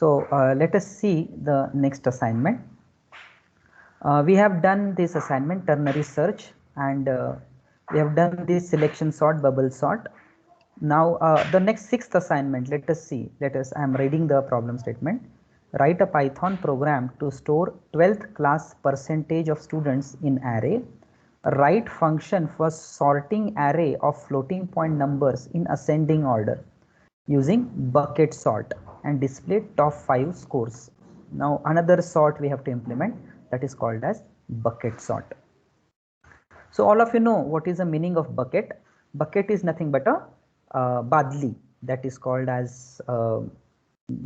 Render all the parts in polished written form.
So let us see the next assignment. We have done this assignment ternary search, and we have done this selection sort, bubble sort. Now the next sixth assignment, let us see. I am reading the problem statement. Write a Python program to store 12th class percentage of students in array. Write function for sorting array of floating point numbers in ascending order using bucket sort and display top 5 scores. Now another sort we have to implement, that is called as bucket sort. So all of you know what is the meaning of bucket. Bucket is nothing but a badli, that is called as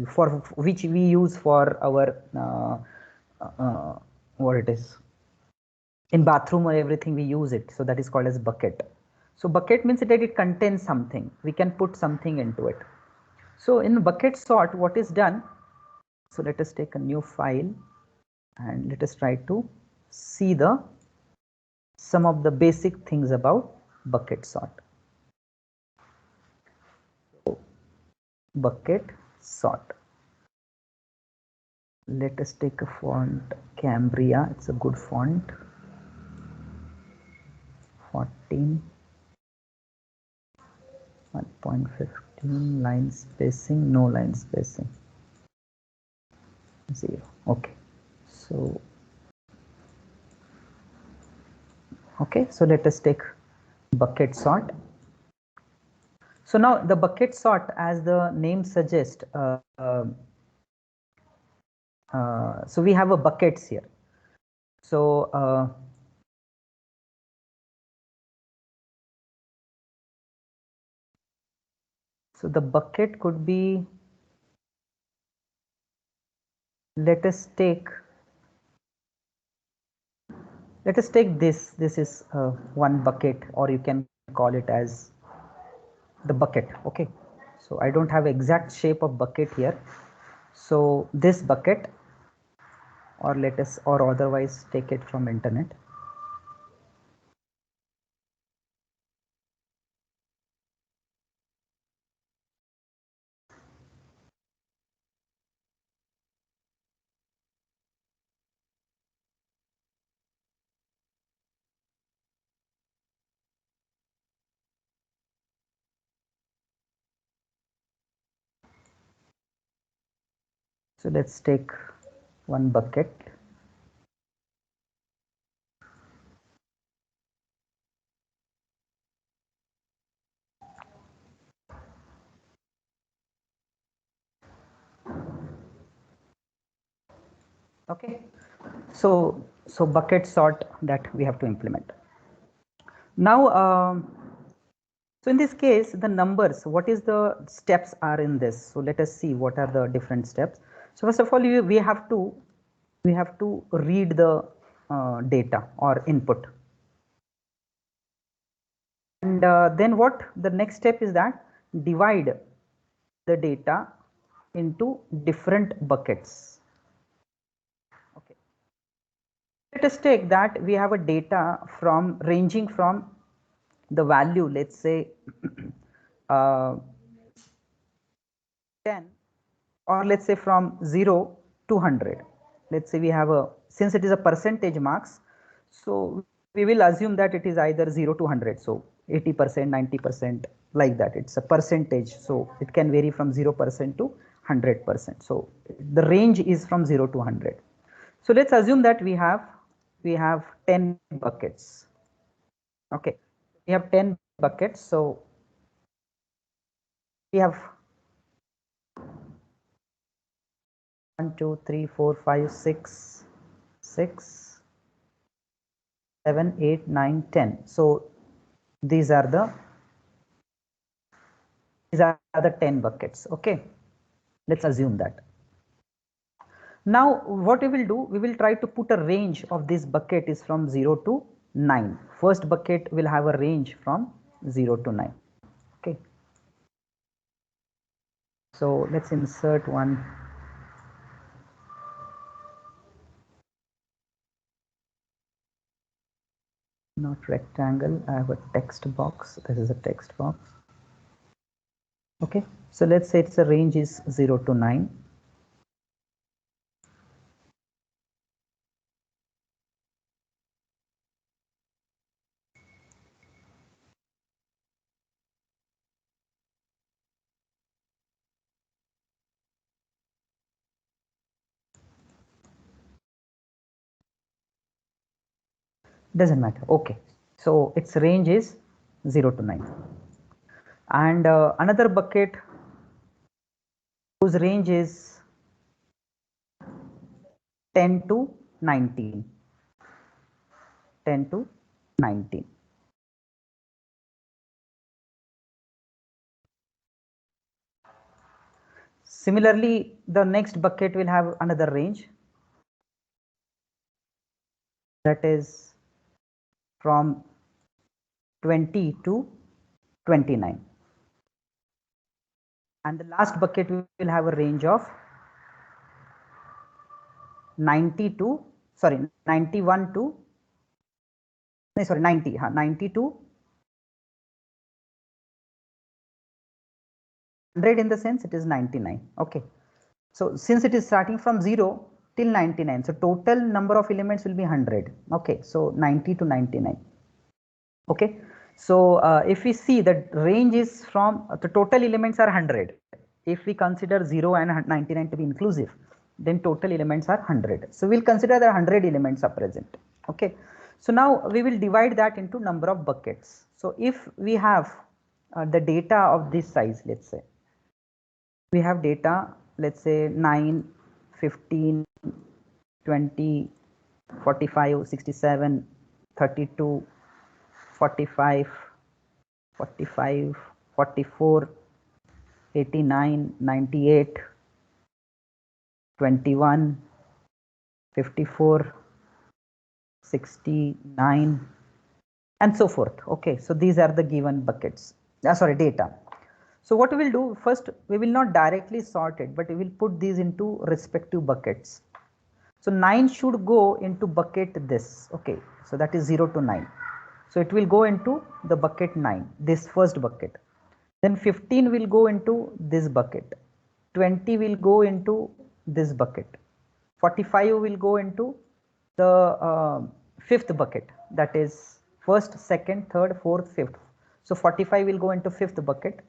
for which we use for our what it is, in bathroom or everything we use it, so that is called as bucket. So bucket means that it contains something, we can put something into it. So in bucket sort, what is done, so let us take a new file and let us try to see some of the basic things about bucket sort. So, bucket sort. Let us take a font, Cambria, it's a good font. 14, 1.15, line spacing, no line spacing, 0. Okay, so let us take bucket sort. So now the bucket sort, as the name suggests, so we have a buckets here. So so the bucket could be, let us take this is one bucket, or you can call it as the bucket. Okay, so I don't have exact shape of bucket here, so this bucket, or let us, or otherwise take it from internet. So let's take one bucket. Okay, so bucket sort that we have to implement. Now so in this case, the numbers, what is the steps are in this? So let us see what are the different steps. So first of all, we have to read the data or input, and then what the next step is that divide the data into different buckets. Okay, let us take that we have a data from ranging from the value, let's say 10, or let's say from 0 to 100. Let's say we have a, since it is a percentage marks, so we will assume that it is either 0 to 100, so 80%, 90%, like that. It's a percentage, so it can vary from 0% to 100%. So the range is from 0 to 100. So let's assume that we have 10 buckets. Okay, we have 10 buckets, so we have 1, 2, 3, 4, 5, 6, 7, 8, 9, 10. So these are the 10 buckets. Okay, let's assume that. Now what we will do, we will try to put a range of this bucket is from 0 to 9. First bucket will have a range from 0 to 9. Okay, so let's insert one. Not rectangle, I have a text box. This is a text box. Okay, so let's say it's a range is 0 to 9. Doesn't matter. Okay, so its range is 0 to 9. And another bucket whose range is 10 to 19. 10 to 19. Similarly, the next bucket will have another range, that is from 20 to 29. And the last bucket will have a range of 90 to, sorry, 91 to, sorry, 90, 90 to 100, in the sense it is 99. Okay, so since it is starting from 0 till 99, so total number of elements will be 100. Okay, so 90 to 99. Okay, so if we see that range is from the total elements are 100. If we consider 0 and 99 to be inclusive, then total elements are 100. So we'll consider that 100 elements are present. Okay, so now we will divide that into number of buckets. So if we have the data of this size, let's say we have data, let's say 9, 15, 20, 45, 67, 32, 45, 45, 44, 89, 98, 21, 54, 69, and so forth. Okay, so these are the given buckets, data. So what we will do, first we will not directly sort it, but we will put these into respective buckets. So 9 should go into bucket this. Okay, so that is 0 to 9. So it will go into the bucket 9, this first bucket. Then 15 will go into this bucket. 20 will go into this bucket. 45 will go into the fifth bucket, that is first, second, third, fourth, fifth. So 45 will go into fifth bucket.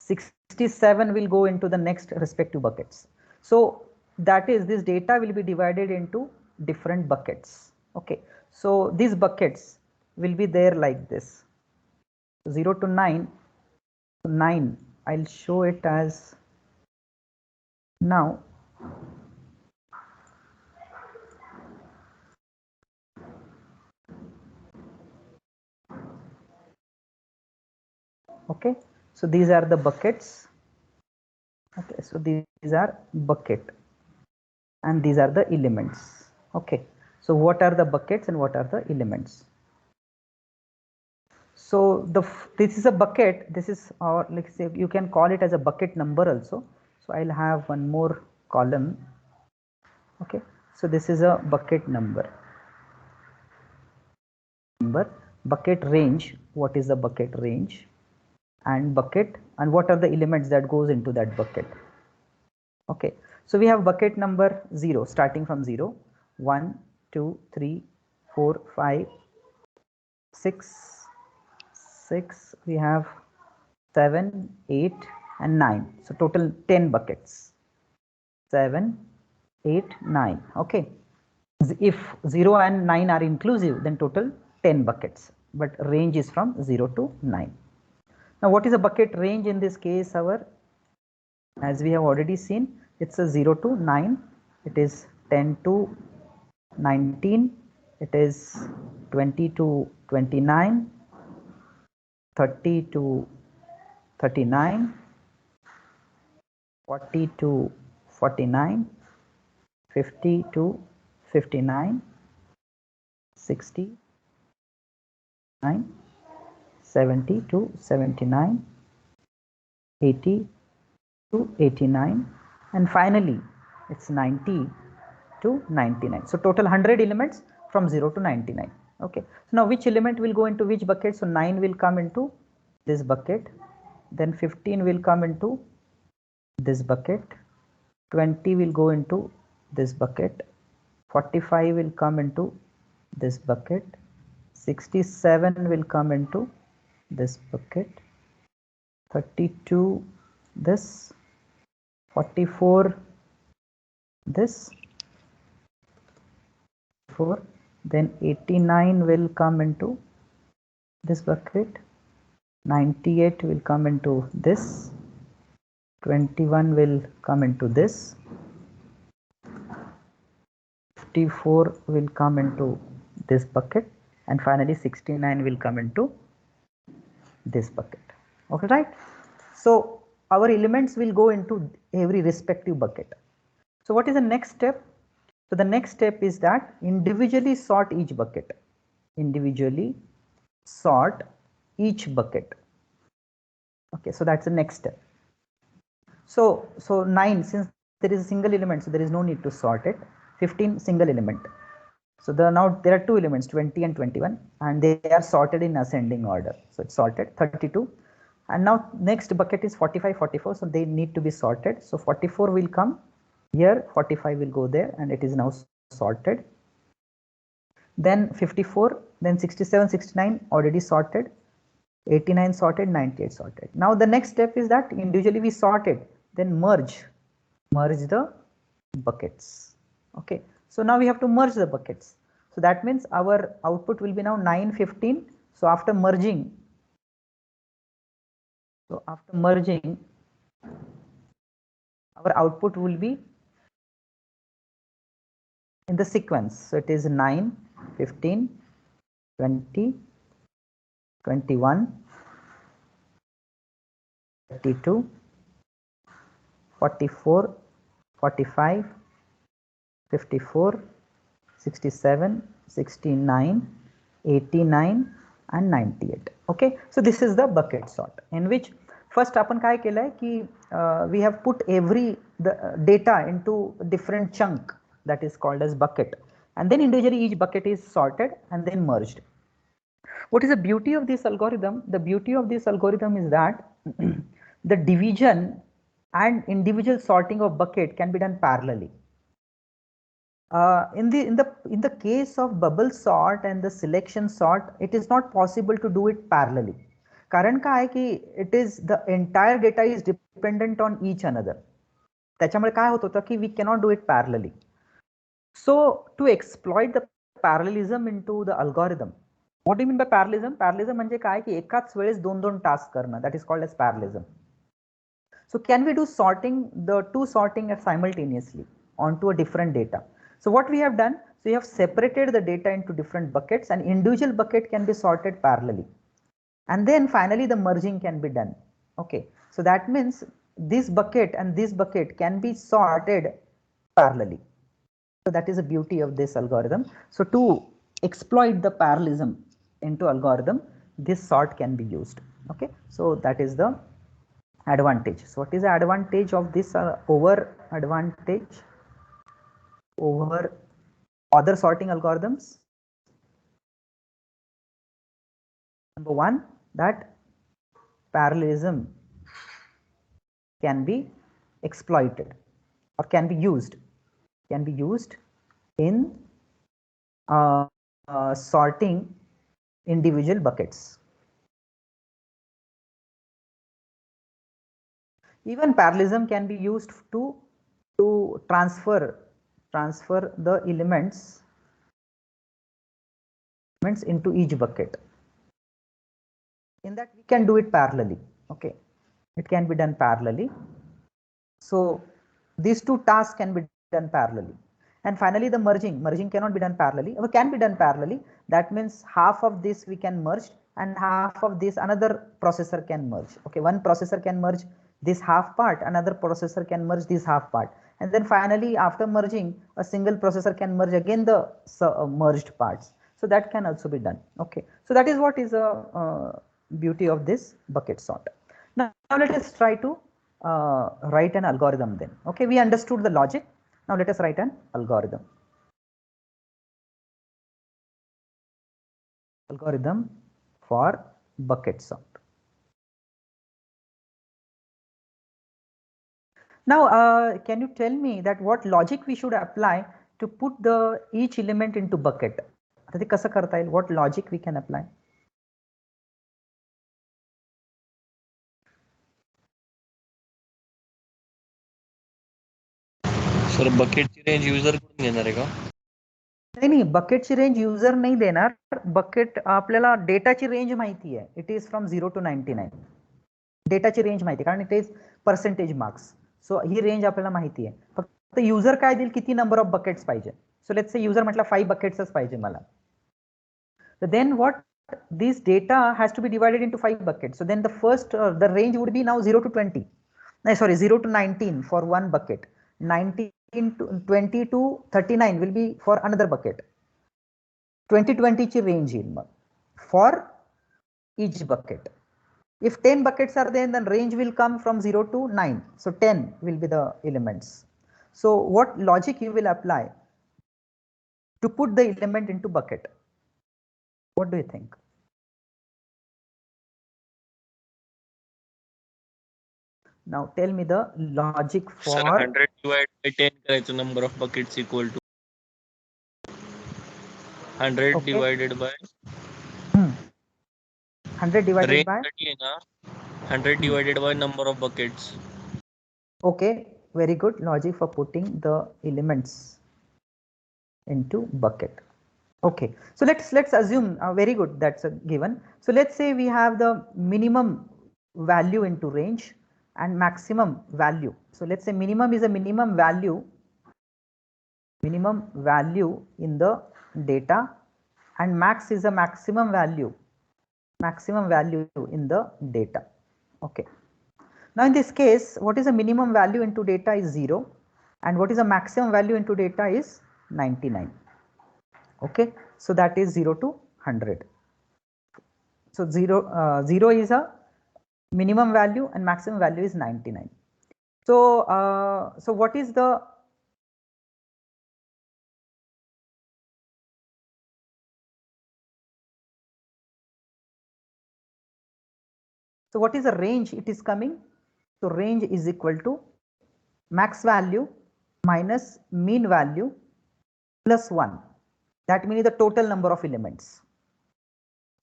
67 will go into the next respective buckets. So that is, this data will be divided into different buckets. Okay, so these buckets will be there like this. 0 to 9, 9, I'll show it as now. Okay, so these are the buckets. Okay, so these are bucket and these are the elements. Okay, so what are the buckets and what are the elements? So this is a bucket, this is, or let's say you can call it as a bucket number also. So I'll have one more column. Okay, so this is a bucket number. Bucket range, what is the bucket range, and bucket, and what are the elements that goes into that bucket. Okay, so we have bucket number 0, starting from 0, 1, 2, 3, 4, 5, 6, 6, we have 7, 8, and 9. So total 10 buckets. 7, 8, 9. Okay. If 0 and 9 are inclusive, then total 10 buckets. But range is from 0 to 9. Now, what is a bucket range in this case? As we have already seen, it's a 0 to 9. It is 10 to 19. It is 20 to 29. 30 to 39, 40 to 49, 50 to 59, 60, 70 to 79, 80 to 89, and finally it's 90 to 99. So total 100 elements from 0 to 99. Okay, so now which element will go into which bucket? So 9 will come into this bucket, then 15 will come into this bucket, 20 will go into this bucket, 45 will come into this bucket, 67 will come into this bucket, 32 this, 44 this, 4 then 89 will come into this bucket, 98 will come into this, 21 will come into this, 54 will come into this bucket, and finally 69 will come into this bucket. Okay, right? So our elements will go into every respective bucket. So what is the next step? So the next step is that individually sort each bucket. Individually sort each bucket. Okay, so that's the next step. So 9, since there is a single element, so there is no need to sort it. 15, single element. So now there are two elements, 20 and 21, and they are sorted in ascending order. So it's sorted. 32, and now next bucket is 45, 44. So they need to be sorted. So 44 will come here, 45 will go there, and it is now sorted. Then 54, then 67, 69 already sorted, 89 sorted, 98 sorted. Now the next step is that individually we sort it, then merge the buckets. Okay, so now we have to merge the buckets. So that means our output will be now 9, 15. So after merging, our output will be in the sequence. So it is 9, 15, 20, 21, 32, 44, 45, 54, 67, 69, 89 and 98. Okay, so this is the bucket sort, in which first आपण काय केलंय की we have put every data into different chunk, that is called as bucket, and then individually each bucket is sorted and then merged. What is the beauty of this algorithm? The beauty of this algorithm is that the division and individual sorting of bucket can be done parallelly. In the case of bubble sort and the selection sort, it is not possible to do it parallelly. कारण काय की it is the entire data is dependent on each another. त्याच्यामुळे काय होत होतं की we cannot do it parallelly. So to exploit the parallelism into the algorithm, what do you mean by parallelism? Parallelism म्हणजे काय की एकाच वेळेस दोन टास्क करणं, that is called as parallelism. So can we do two sorting simultaneously onto a different data? So what we have done, so we have separated the data into different buckets, and individual bucket can be sorted parallelly. And then finally the merging can be done. Okay, so that means this bucket and this bucket can be sorted parallelly. So that is the beauty of this algorithm. So to exploit the parallelism into algorithm, this sort can be used. Okay, so that is the advantage. So what is the advantage of this over other sorting algorithms? Number one, that parallelism can be exploited or can be used in sorting individual buckets. Even parallelism can be used to transfer the elements into each bucket. In that we can do it parallelly. Okay, it can be done parallelly. So these two tasks can be done parallelly. And finally the merging cannot be done parallelly, or can be done parallelly. That means half of this we can merge and half of this another processor can merge. Okay, one processor can merge this half part, another processor can merge this half part, and then finally after merging a single processor can merge again the merged parts. So that can also be done. Okay, so that is what is a beauty of this bucket sort. Now let us try to write an algorithm then. Okay, we understood the logic. Now let us write an algorithm. Algorithm for bucket sort. Now can you tell me that what logic we should apply to put each element into bucket? आता ते कसं करता येईल? What logic we can apply? Sir बकेटची range user कडून घेणार आहे का? नाही, बकेटची रेंज युजर नाही देणार. बकेट आपल्याला डेटाची रेंज माहिती आहे. It is from 0 to 99. डेटाची रेंज माहिती आहे कारण it is percentage marks. So he range आपल्याला माहिती आहे. फक्त युजर काय देईल, किती नंबर ऑफ बकेट्स पाहिजे. सो लेट्स से युजर म्हटलं 5 बकेट्सच पाहिजे मला. So then what, this data has to be divided into 5 buckets. So then the first the range would be now 0 to 20. No, sorry, 0 to 19 for one bucket. 19 to 20 to 39 will be for another bucket. 20 ची range येईल मग for each bucket. If 10 buckets are there, then range will come from 0 to 9. So 10 will be the elements. So what logic you will apply to put the element into bucket? What do you think? Now tell me the logic for. Sir, 100 divided by 10 करायचं, number of buckets equal to 100 Okay. divided by 100 divided range by 30 है ना, 100 divided by number of buckets. Okay, very good logic for putting the elements into bucket. Okay, so let's assume very good, that's a given. So let's say we have the minimum value into range and maximum value. So let's say minimum is a minimum value in the data, and max is a maximum value in the data. Okay, now in this case, what is the minimum value into data is 0, and what is the maximum value into data is 99. Okay, so that is 0 to 100. So 0 is a minimum value and maximum value is 99. So so what is the range it is coming? So range is equal to max value minus mean value plus 1. That means the total number of elements.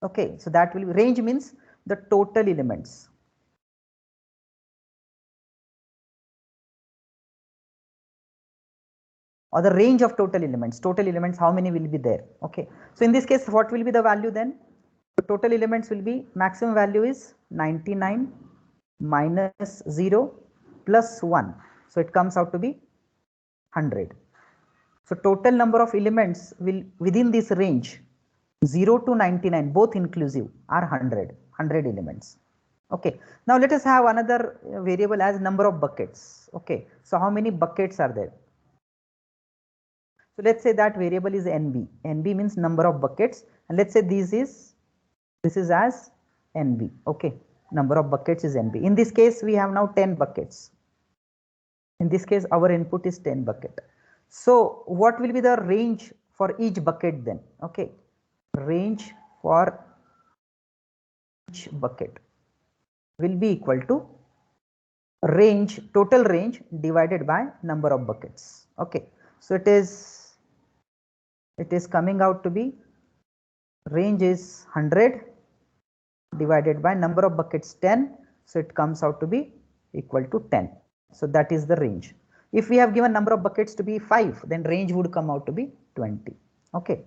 Okay, so that will be, range means the total elements. Or the range of total elements, how many will be there. Okay, so in this case, what will be the value then? The total elements will be, maximum value is 99 minus 0 plus 1. So it comes out to be 100. So total number of elements will within this range 0 to 99 both inclusive are 100 elements. Okay, now let us have another variable as number of buckets. Okay, so how many buckets are there? So let's say that variable is NB. NB means number of buckets, and let's say this is as NB. Okay, number of buckets is NB. In this case, we have now 10 buckets. In this case, our input is 10 bucket. So what will be the range for each bucket then? Okay, range for each bucket will be equal to range, total range divided by number of buckets. Okay, so it is coming out to be, range is 100 divided by number of buckets 10, so it comes out to be equal to 10. So that is the range. If we have given number of buckets to be 5, then range would come out to be 20. Okay,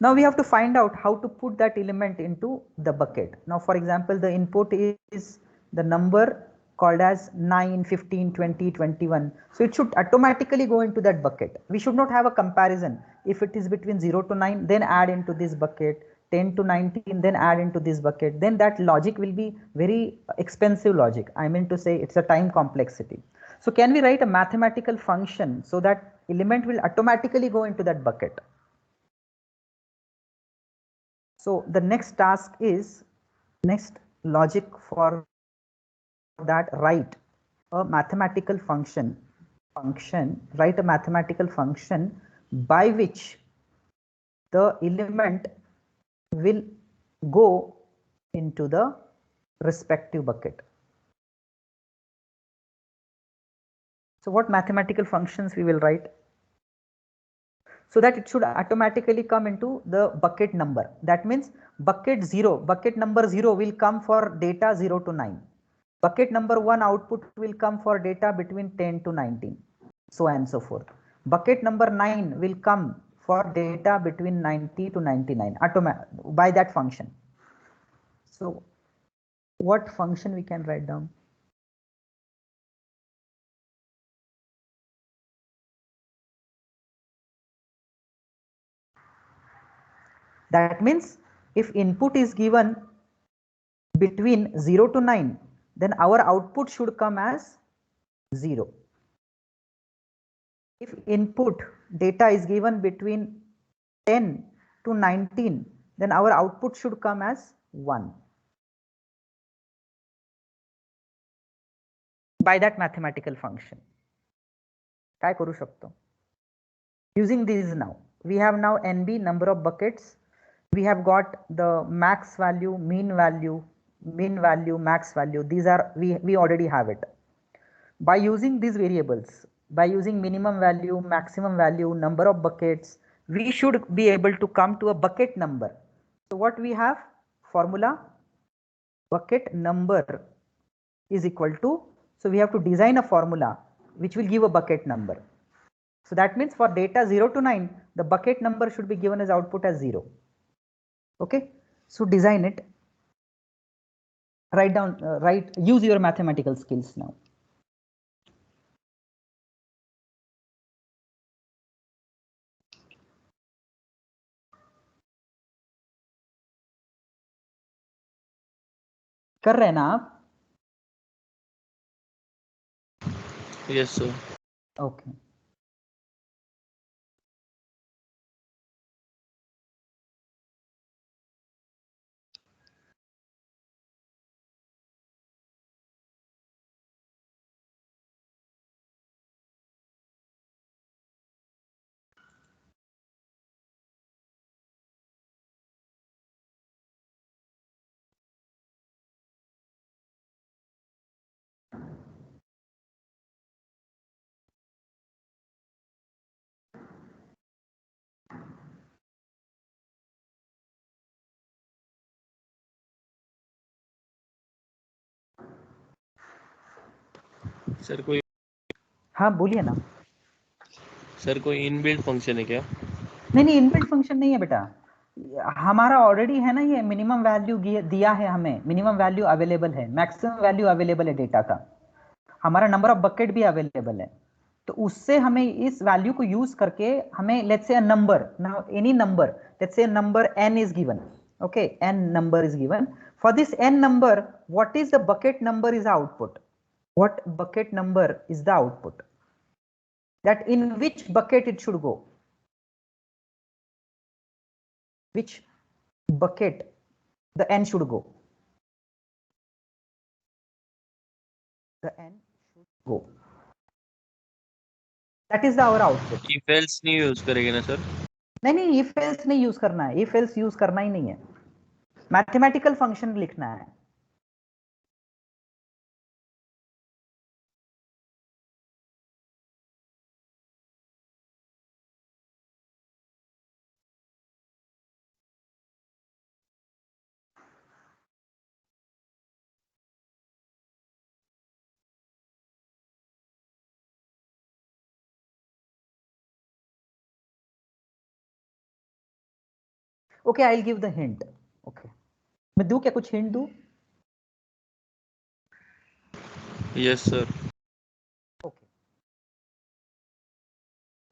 now we have to find out how to put that element into the bucket. Now for example, the input is the number called as 9, 15, 20, 21. So it should automatically go into that bucket. We should not have a comparison. If it is between 0 to 9, then add into this bucket, 10 to 19, then add into this bucket. Then that logic will be very expensive logic. I mean to say, it's a time complexity. So can we write a mathematical function so that element will automatically go into that bucket? So the next task is, next logic for that, write a mathematical function, write a mathematical function by which the element will go into the respective bucket. So what mathematical functions we will write? So that it should automatically come into the bucket number. That means bucket number 0 will come for data 0 to 9. Bucket number 1 output will come for data between 10 to 19, so on and so forth. Bucket number 9 will come for data between 90 to 99 by that function. So what function we can write down? That means if input is given between 0 to 9, then our output should come as 0. If input data is given between 10 to 19, then our output should come as 1. By that mathematical function. काय करू शकतो? Using these now, we have now NB number of buckets. We have got the max value, mean value, max value. These are, we already have it. By using these variables, by using minimum value, maximum value, number of buckets, we should be able to come to a bucket number. So what we have? Formula, bucket number is equal to, so we have to design a formula which will give a bucket number. So that means for data 0 to 9, the bucket number should be given as output as 0. Okay, so design it. Write down, use your mathematical skills now. कर रहे हैं ना आप? Yes, sir. Okay. Sir कोई हाँ बोलिए ना. Sir कोई इनबिल्ट फंक्शन है क्या? नहीं इनबिल्ट फंक्शन नहीं है बेटा, हमारा ऑलरेडी है ना, ये मिनिमम वैल्यू दिया है हमें, मिनिमम वैल्यू अवेलेबल है, मैक्सिमम वैल्यू अवेलेबल है डेटा का, हमारा नंबर ऑफ बकेट भी अवेलेबल है. तो उससे हमें इस वैल्यू को यूज करके हमें let's say a number, now any number, let's say number n is given. Okay, n number is given. For this n number, what is the bucket number is output? What bucket number is the output? That in which bucket it should go? Which bucket the n should go? The n should go. That is our output. if else नहीं use करेंगे ना sir? नहीं if else नहीं use करना है, if else use करना ही नहीं है, मैथमेटिकल फंक्शन लिखना है. Okay, I'll give the hint. Okay, मैं दूं क्या, कुछ हिंट दूं? Yes sir. ओके,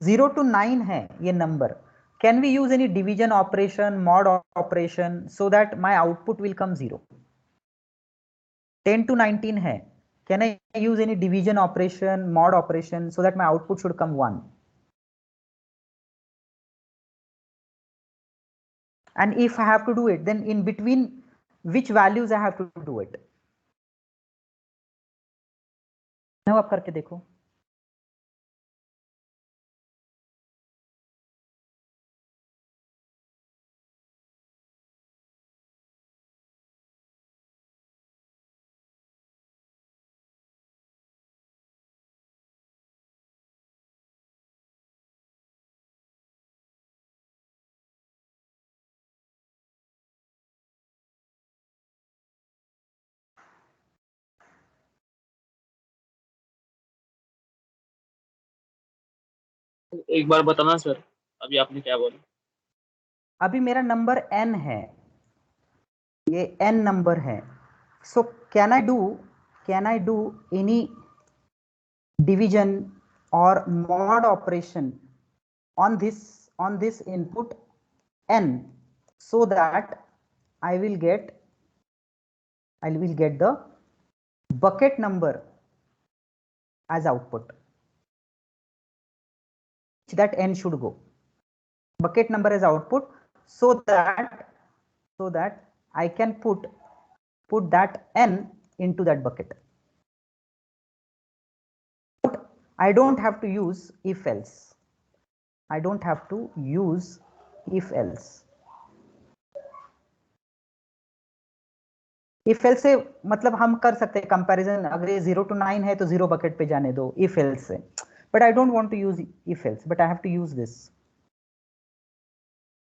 0 to 9 है ये number. Can we use any division operation, mod operation, so that my output will come 0? 10 to 19 है, can I use any division operation, mod operation, so that my output should come 1? And if I have to do it, then in between which values I have to do it? now आप करके देखो. एक बार बताना sir, अभी आपने क्या बोला? अभी मेरा नंबर n है, ये n नंबर है. So can I do any division or mod operation on this input n, so that I will get the bucket number as output? That n should go bucket number as output, so that I can put that n into that bucket. I don't have to use if else. I don't have to use if else. if else से मतलब हम कर सकते हैं comparison, अगर ये 0 to 9 है तो 0 बकेट पे जाने दो if else से, but I don't want to use if else, but I have to use this.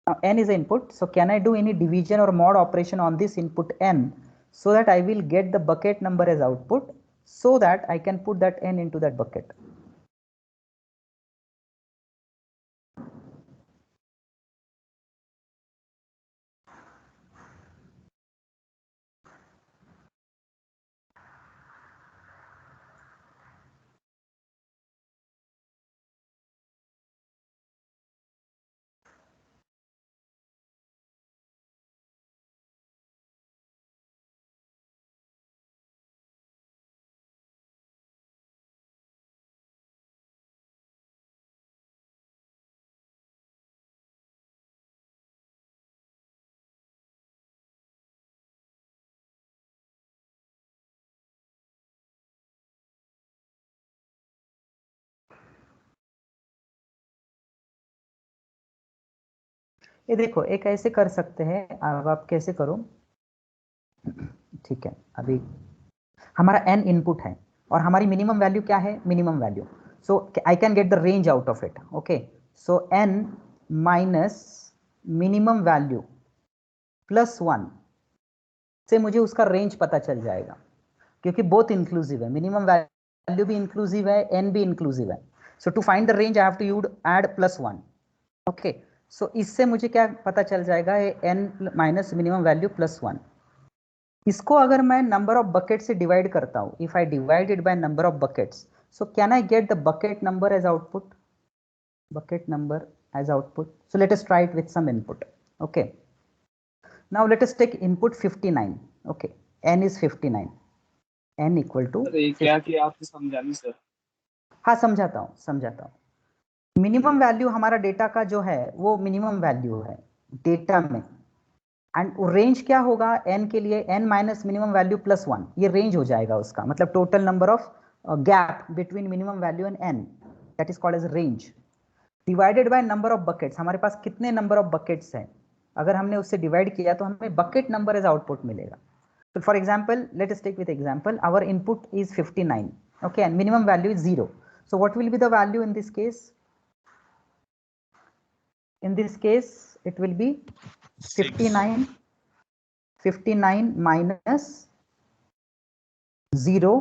Now n is the input, so can I do any division or mod operation on this input n, so that I will get the bucket number as output, so that I can put that n into that bucket? ये देखो, एक ऐसे कर सकते हैं, अब आप कैसे करो, ठीक है, अभी हमारा n इनपुट है और हमारी मिनिमम वैल्यू क्या है, minimum value, so I can get the range out of it. Okay, so n minus minimum value plus 1 से मुझे उसका रेंज पता चल जाएगा, क्योंकि बोथ इंक्लूसिव है, मिनिमम वैल्यू भी इंक्लूसिव है, n भी इंक्लूसिव है. So to find the range I have to use add plus 1. Okay, so इससे मुझे क्या पता चल जाएगा, n minus minimum value plus 1. इसको अगर मैं नंबर ऑफ बकेट से डिवाइड करता हूं, if I divide it by number of buckets, so can I get the bucket number as output? bucket number as output. So let us try it with some input. Okay, now let us take input 59. Okay, n is 59, n equal to क्या किया आपने, समझा नहीं sir? हाँ, समझाता हूँ. Minimum value हमारा data का जो है वो मिनिमम वैल्यू है डेटा में, एंड रेंज क्या होगा n के लिए, n minus minimum value plus 1, ये रेंज हो जाएगा उसका, मतलब total number of gap between minimum value and n, that is called as range, divided by number of buckets. हमारे पास कितने नंबर ऑफ बकेट्स हैं, अगर हमने उससे डिवाइड किया तो हमें बकेट नंबर एज आउटपुट मिलेगा. So for example, let us take with example, our input is 59, okay, and minimum value is 0. So what will be the value in this case? In this case, it will be 59 minus 0.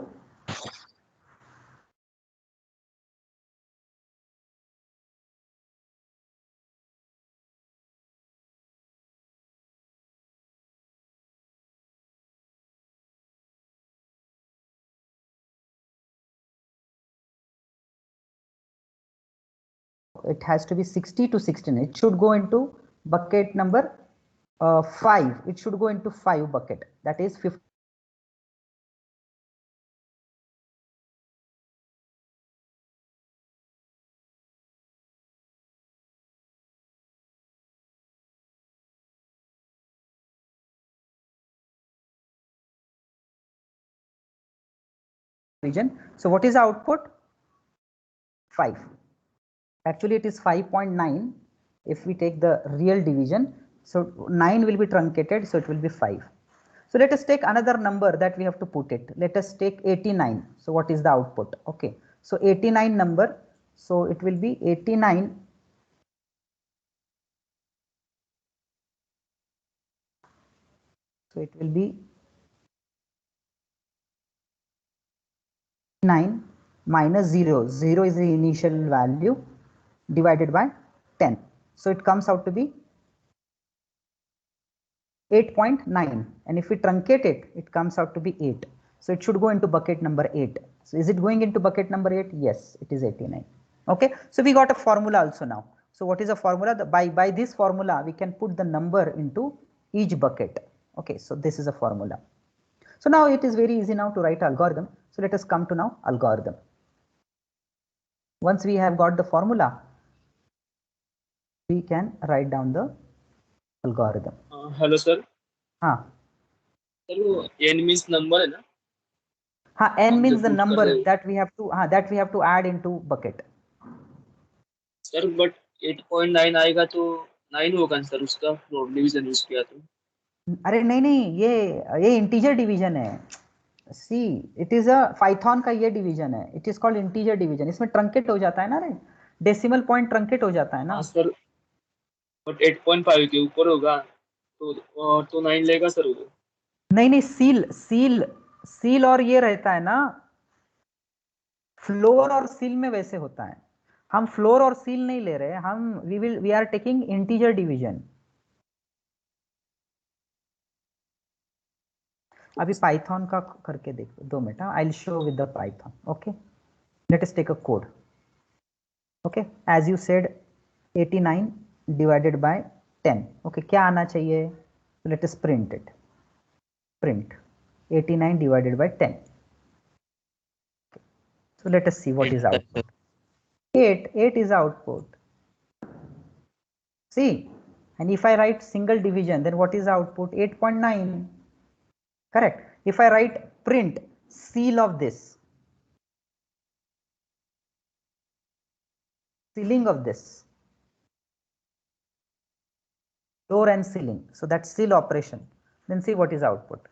It has to be 60 to 16. It should go into bucket number 5. It should go into 5 bucket. That is 59 region. So what is the output? 5. Actually, it is 5.9 if we take the real division. So 9 will be truncated, so it will be 5. So let us take another number that we have to put it. Let us take 89. So what is the output? Okay, so 89 number, so it will be 89. So it will be 9 minus 0. 0 is the initial value divided by 10. So it comes out to be 8.9, and if we truncate it, it comes out to be 8. So it should go into bucket number 8. So is it going into bucket number 8? Yes, it is 89. Okay, so we got a formula also now. So what is a formula? By this formula, we can put the number into each bucket. Okay, so this is a formula. So now it is very easy now to write algorithm. So let us come to now algorithm. Once we have got the formula, we can write down the algorithm. Hello sir. हाँ sir वो n means number है ना? हाँ, n आप जो means the put कर number रहे हो. that we have to add into bucket. Sir but 8.9 आएगा तो 9 होगा ना सर उसका फ्लोर डिवीजन यूज किया तो. अरे नहीं नहीं, ये इंटीजर डिवीजन है. See it is a Python का ये डिवीजन है. It is called integer division. इसमें ट्रंकेट हो जाता है ना रे, डेसिमल पॉइंट ट्रंकेट हो जाता है ना. हाँ सर, बट 8.5 के ऊपर होगा तो 9 लेगा सर वो. नहीं नहीं, सील सील सील और ये रहता है ना, फ्लोर और सील में वैसे होता है. हम फ्लोर और सील नहीं ले रहे, हम we are taking integer division. अभी पाइथन का करके देखो 2 मिनट. I will show with the Python. Okay, let us take a code. Okay, as you said 89 divided by 10. Okay, क्या आना चाहिए? Let us print it. Print 89 divided by 10. So let us see what is output. 8 is output. See, and if I write single division, then what is the output? 8.9. Correct. If I write print seal of this, sealing of this, floor and sealing, so that's seal operation, then see what is output.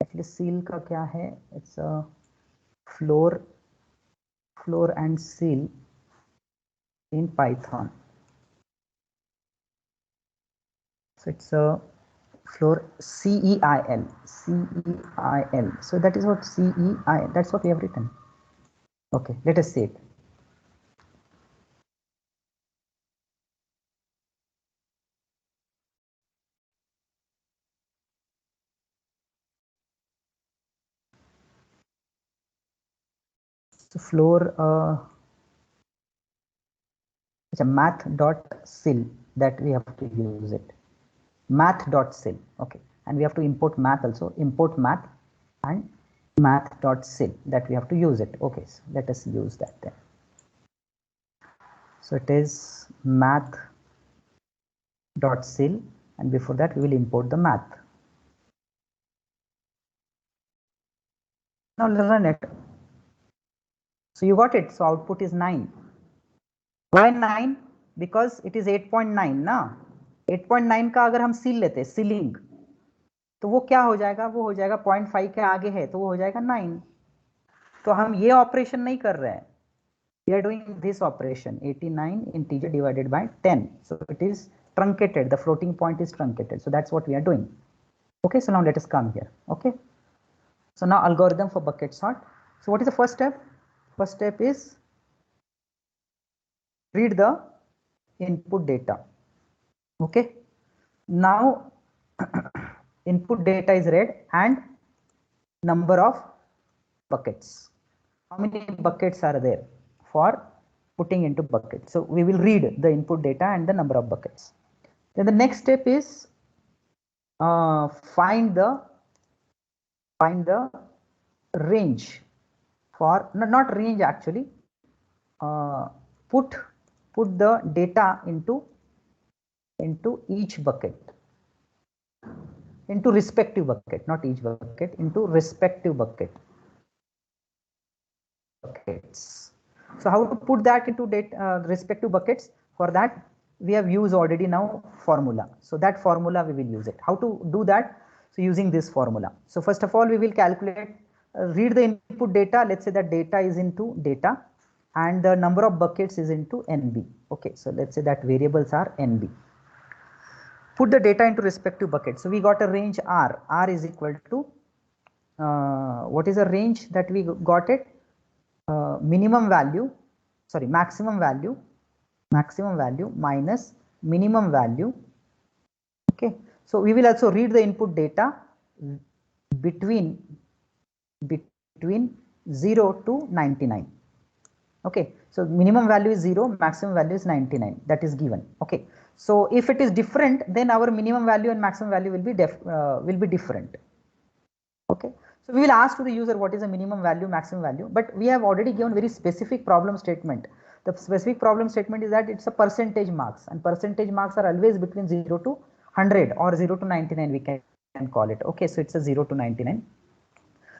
Actually seal का क्या है? It's a floor and seal in Python. So it's a floor CEIL. So that is what CEIL, that's what we have written. Okay, let us see it. So floor it's a math.sil that we have to use it. Math.sil. Okay, and we have to import math also. Import math and math.sil, that we have to use it. Okay, so let us use that then. So it is math.sil, and before that we will import the math. Now let's run it. So you got it. So output is 9. Why 9? Because it is 8.9 ना. 8.9 का अगर हम seal लेते, ceiling, तो वो क्या हो जाएगा? वो हो जाएगा 0.5 के आगे है तो वो हो जाएगा 9. तो हम ये ऑपरेशन नहीं कर रहे हैं. We are doing this operation, 89 integer divided by 10. So it is truncated. The floating point is truncated. So that's what we are doing. Okay, so now let us come here. Okay. So now algorithm for bucket sort. So what is the first step? First step is read the input data. Okay. Now input data is read and number of buckets. How many buckets are there for putting into bucket? So we will read the input data and the number of buckets. Then the next step is find the range for not range actually. Put the data into each bucket, into respective bucket, not each bucket, into respective buckets. So how to put that into respective buckets? For that we have used already now formula. So that formula we will use it. How to do that? So using this formula. So first of all we will calculate, read the input data. Let's say that data is into data and the number of buckets is into NB. Okay, so let's say that variables are NB. Put the data into respective buckets. So we got a range R. R is equal to what is the range that we got it? Maximum value minus minimum value. Okay, so we will also read the input data between 0 to 99. Okay, so minimum value is 0, maximum value is 99, that is given. Okay, so if it is different, then our minimum value and maximum value will be different. Okay, so we will ask to the user what is the minimum value, maximum value, but we have already given very specific problem statement. The specific problem statement is that it's a percentage marks, and percentage marks are always between 0 to 100 or 0 to 99, we can call it. Okay, so it's a 0 to 99.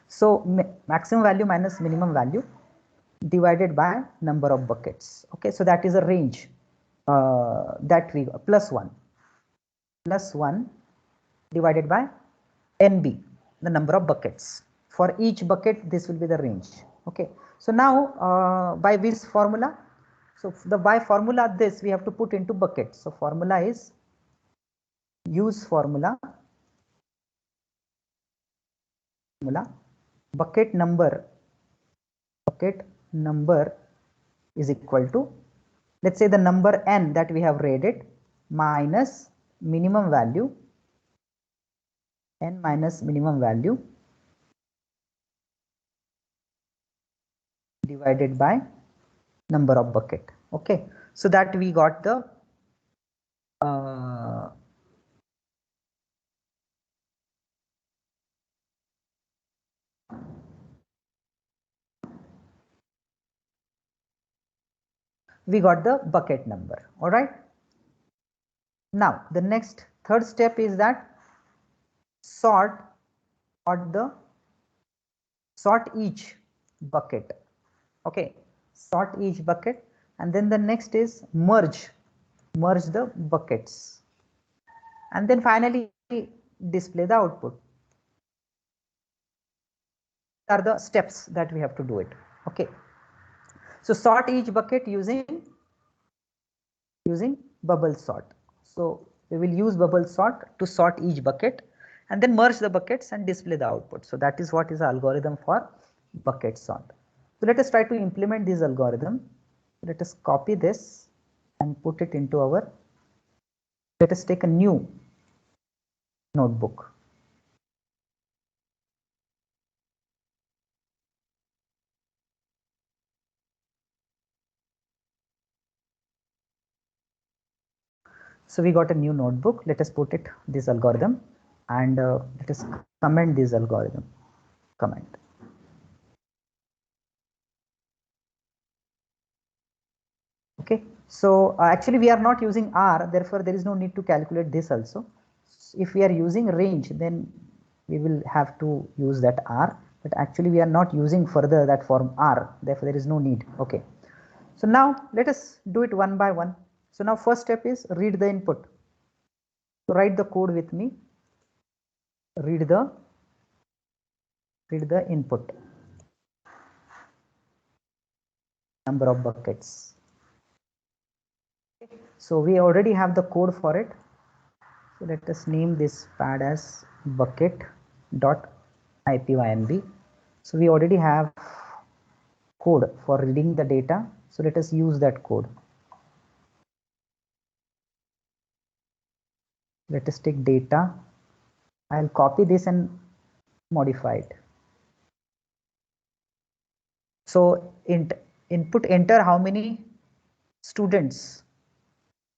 So maximum value minus minimum value divided by number of buckets. Okay, so that is a range that we plus 1 divided by NB, the number of buckets. For each bucket, this will be the range. Okay, so now by this formula, so by formula this we have to put into buckets. So formula is use formula bucket number is equal to, let's say, the number n that we have rated minus minimum value, n minus minimum value divided by number of bucket. Okay, so that we got the bucket number. All right, now the next third step is that sort each bucket. Okay, sort each bucket, and then the next is merge the buckets, and then finally display the output. Are the steps that we have to do it. Okay, so sort each bucket using bubble sort. So we will use bubble sort to sort each bucket and then merge the buckets and display the output. So that is what is the algorithm for bucket sort. So let us try to implement this algorithm. Let us copy this and put it into our, let us take a new notebook. So we got a new notebook. Let us put it this algorithm and let us comment this algorithm. Comment. Okay, so actually we are not using R, therefore there is no need to calculate this also. If we are using range, then we will have to use that R, but actually we are not using further that form R, therefore there is no need. Okay, so now let us do it one by one. So now first step is read the input. So write the code with me. Read the input. Number of buckets. So we already have the code for it. So let us name this pad as bucket.ipynb. So we already have code for reading the data. So let us use that code. Let us take data. I'll copy this and modify it. So input enter how many students,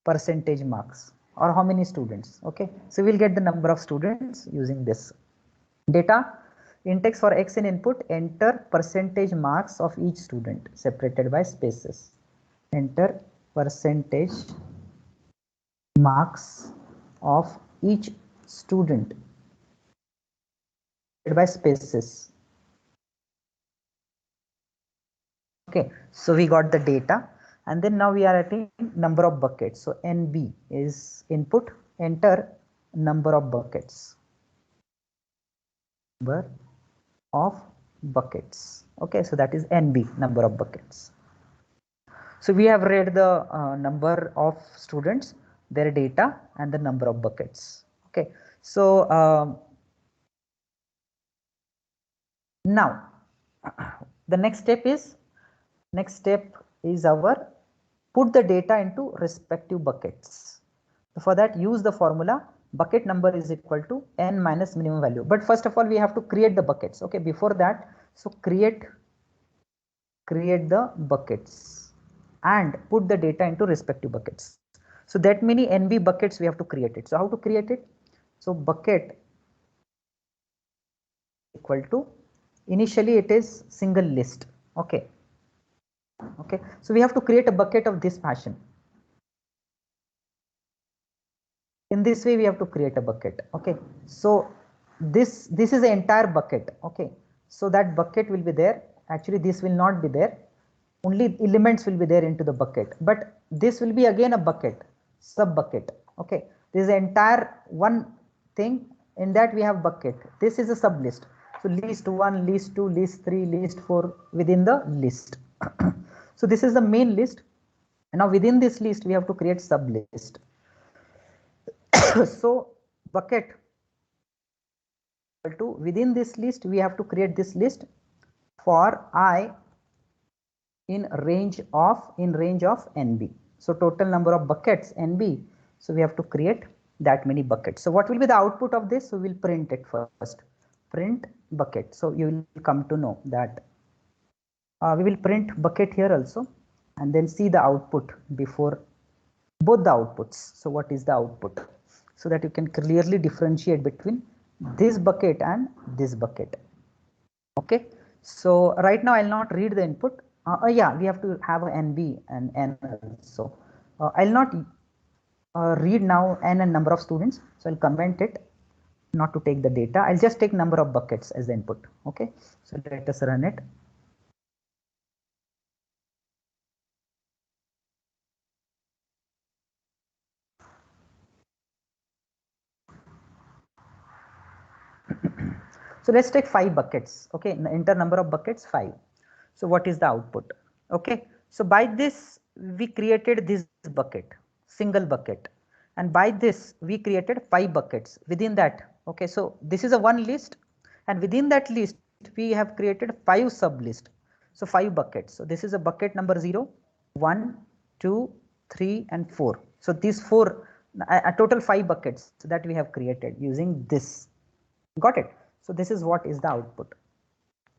percentage marks, or how many students. Okay, so we'll get the number of students using this data. Index for x in input, enter percentage marks of each student separated by spaces. Enter percentage marks of each student by spaces. Okay, so we got the data, and then now we are at a number of buckets. So NB is input, enter number of buckets. Number of buckets. Okay, so that is NB, number of buckets. So we have read the number of students, their data, and the number of buckets. Okay, so now the next step is our put the data into respective buckets. For that, use the formula bucket number is equal to n minus minimum value. But first of all, we have to create the buckets. Okay, before that, so create the buckets and put the data into respective buckets. So that many NB buckets we have to create it. So how to create it? So bucket equal to, initially it is single list. Okay. Okay. So we have to create a bucket of this fashion. In this way we have to create a bucket. Okay. So this is the entire bucket. Okay. So that bucket will be there. Actually this will not be there. Only elements will be there into the bucket, but this will be again a bucket, sub bucket. Okay, this is the entire one thing. In that we have bucket. This is a sub list. So list 1, list 2, list 3, list 4 within the list. So this is the main list, and now within this list we have to create sub list. So bucket to, within this list we have to create this list for I in range of NB. So total number of buckets NB. So we have to create that many buckets. So what will be the output of this? So we'll print it first. Print bucket. So you will come to know that we will print bucket here also, and then see the output before both the outputs. So what is the output? So that you can clearly differentiate between this bucket and this bucket. Okay. So right now I'll not read the input. Yeah, we have to have an NB and N also. I'll not read now N and number of students. So I'll comment it not to take the data. I'll just take number of buckets as the input. Okay. So let us run it. So let's take 5 buckets. Okay. Enter number of buckets 5. So what is the output? Okay. So by this we created this bucket, single bucket, and by this we created 5 buckets within that. Okay. So this is a one list, and within that list we have created 5 sub list. So 5 buckets. So this is a bucket number 0, 1, 2, 3 and 4. So these 4, a total 5 buckets that we have created using this. Got it? So this is what is the output.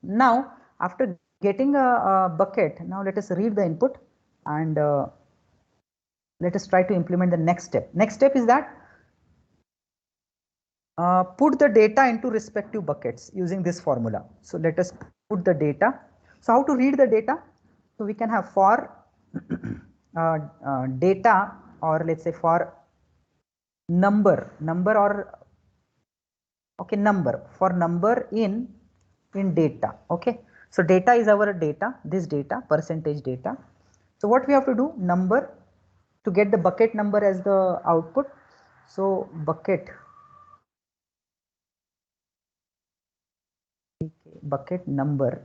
Now after getting a bucket, now let us read the input and let us try to implement the next step. Next step is that put the data into respective buckets using this formula. So let us put the data. So how to read the data? So we can have for data, or let's say for number or okay, number, for number in data. Okay. So data is our data, this data, percentage data. So what we have to do, number, to get the bucket number as the output. So bucket number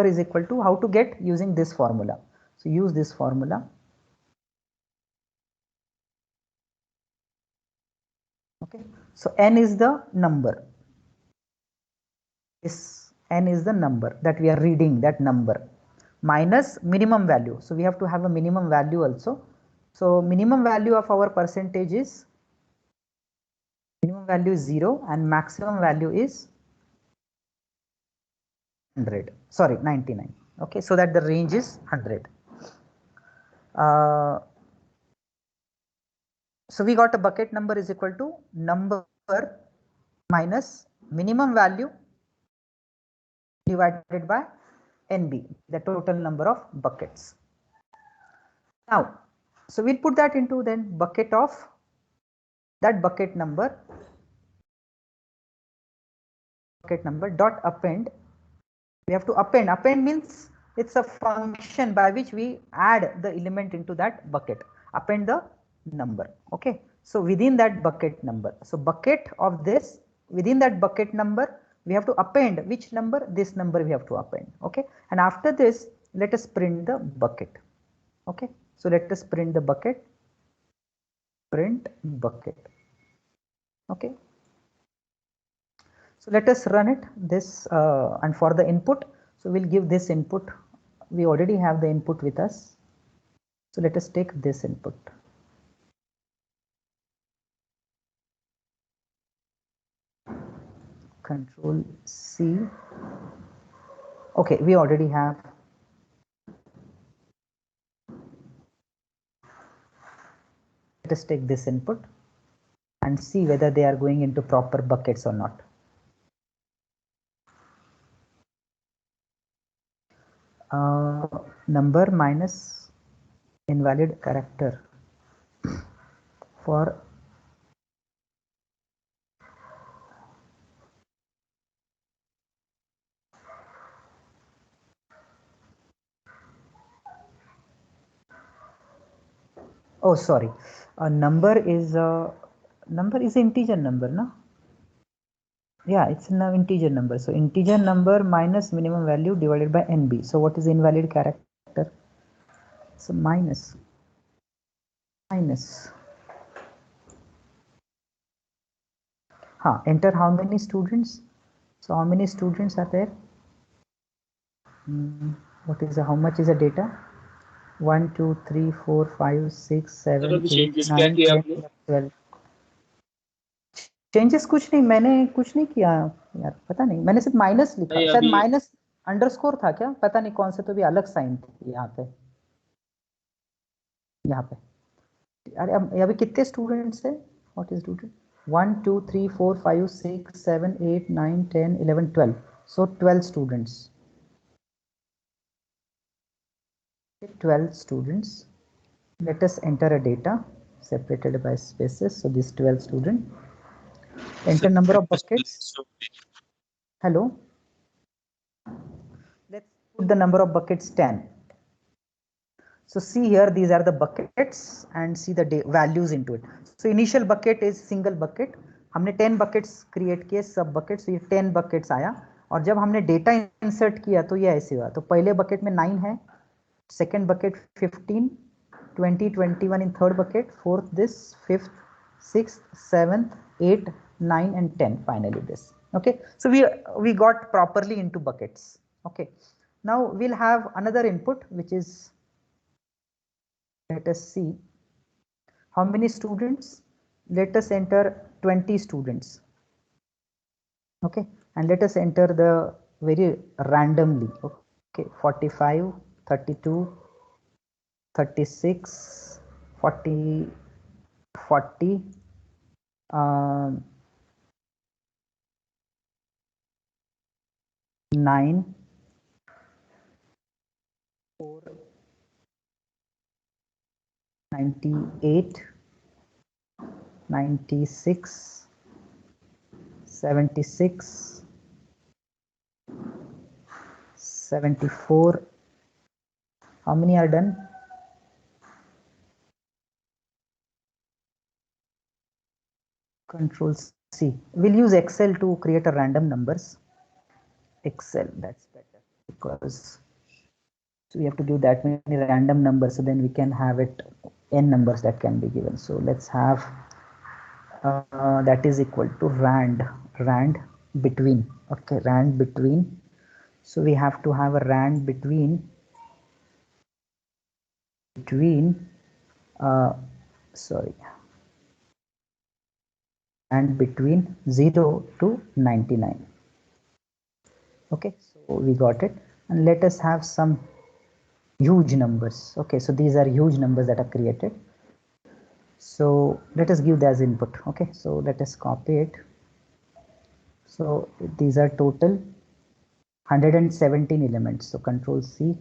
is equal to, how to get, using this formula. So use this formula. Okay. So n is the number. This n is the number that we are reading, that number, minus minimum value. So we have to have a minimum value also. So minimum value of our percentage is, minimum value is 0 and maximum value is 100. Sorry, 99. Okay, so that the range is 100. So we got a bucket number is equal to number minus minimum value divided by NB, the total number of buckets. Now, so we'll put that into then bucket of that bucket number dot append. We have to append means it's a function by which we add the element into that bucket, append the number. Okay, so within that bucket number, so bucket of this, within that bucket number we have to append which number, this number we have to append. Okay, and after this let us print the bucket. Okay, so let us print the bucket, print bucket. Okay, so let us run it this and for the input, so we'll give this input. We already have the input with us, so let us take this input. Control C. Okay, we already have. Let us take this input and see whether they are going into proper buckets or not. Number minus invalid character for oh sorry, a number is integer number, no? Yeah, it's an integer number. So integer number minus minimum value divided by NB. So what is invalid character? So minus. Enter how many students? So how many students are there? What is how much is the data? 1 2 3 4 5 6 sir 7 अभी 8 changes क्या 9 किया 10 आपने? 11 12 changes कुछ नहीं, मैंने कुछ नहीं किया यार, पता नहीं, मैंने सिर्फ माइनस लिखा, नहीं शायद अभी माइनस अंडरस्कोर था क्या, पता नहीं कौन से, तो भी अलग साइन थी यहाँ पे। अरे अभी कितने स्टूडेंट्स है? What is student? 1 2 3 4 5 6 7 8 9 10 11 12, so 12 students. 12 students. Let us enter a data separated by spaces. So this 12 student. Enter number of buckets. Hello. Let's put the number of buckets 10. So see here, these are the buckets and see the values into it. So initial bucket is single bucket. हमने 10 buckets create किए, सब buckets, so ये 10 buckets आया, और जब हमने data insert किया तो ये ऐसे हुआ। तो पहले bucket में 9 है, second bucket 15, 20, 21 in third bucket, fourth this, fifth, sixth, seventh, 8, 9 and 10 finally this. Okay, so we got properly into buckets. Okay, now we'll have another input which is, let us see how many students. Let us enter 20 students. Okay, and let us enter the very randomly. Okay, 45, 32, 36, 40, 40, 9, 4, 98, 96, 76, 74. How many are done? Control C. We'll use Excel to create a random numbers. Excel, that's better, because so we have to give that many random numbers, so then we can have it n numbers that can be given. So let's have that is equal to rand between. Okay, rand between. So we have to have a rand between sorry, and between 0 to 99. Okay, so we got it, and let us have some huge numbers. Okay, so these are huge numbers that are created. So let us give that as input. Okay, so let us copy it. So these are total 117 elements. So control C,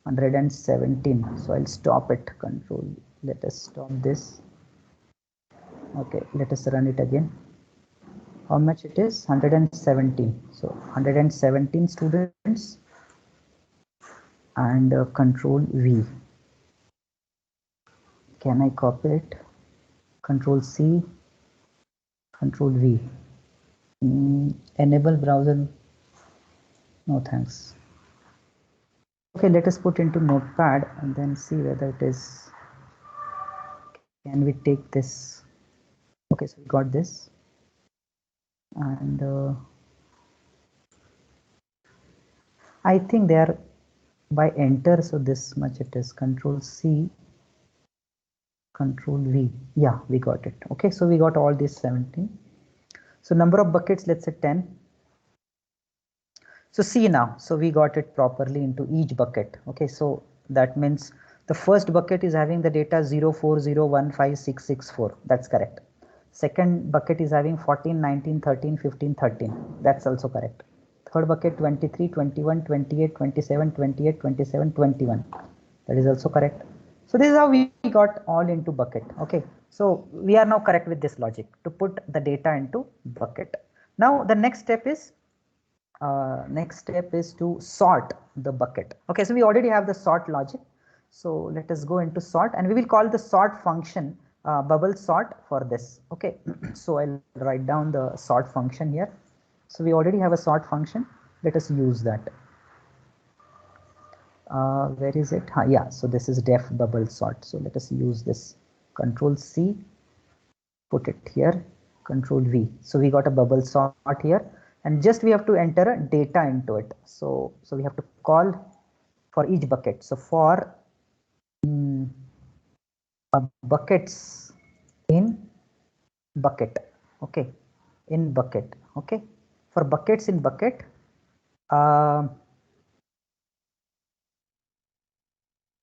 117. So I'll stop it. Control, let us stop this. Okay, let us run it again. How much it is? 117. So 117 students, and control V. Can I copy it? Control C, control V. Enable browser. No thanks. Okay, let us put into notepad and then see whether it is. Can we take this? Okay, so we got this, and I think they are by enter, so this much it is. Control C, control V. Yeah, we got it. Okay, so we got all these 17. So number of buckets, let's say 10. So see now, so we got it properly into each bucket. Okay, so that means the first bucket is having the data 04015664. That's correct. Second bucket is having 14, 19, 13, 15, 13. That's also correct. Third bucket 23, 21, 28, 27, 28, 27, 21. That is also correct. So this is how we got all into bucket. Okay, so we are now correct with this logic to put the data into bucket. Now the next step is to sort the bucket. Okay, so we already have the sort logic. So let us go into sort, and we will call the sort function bubble sort for this. Okay, so I'll write down the sort function here. So we already have a sort function. Let us use that. Where is it? Yeah, so this is def bubble sort. So let us use this. Control C, put it here, Control V. So we got a bubble sort here, and just we have to enter a data into it. So we have to call for each bucket. So for buckets in bucket, okay, in bucket, okay, for buckets in bucket, no,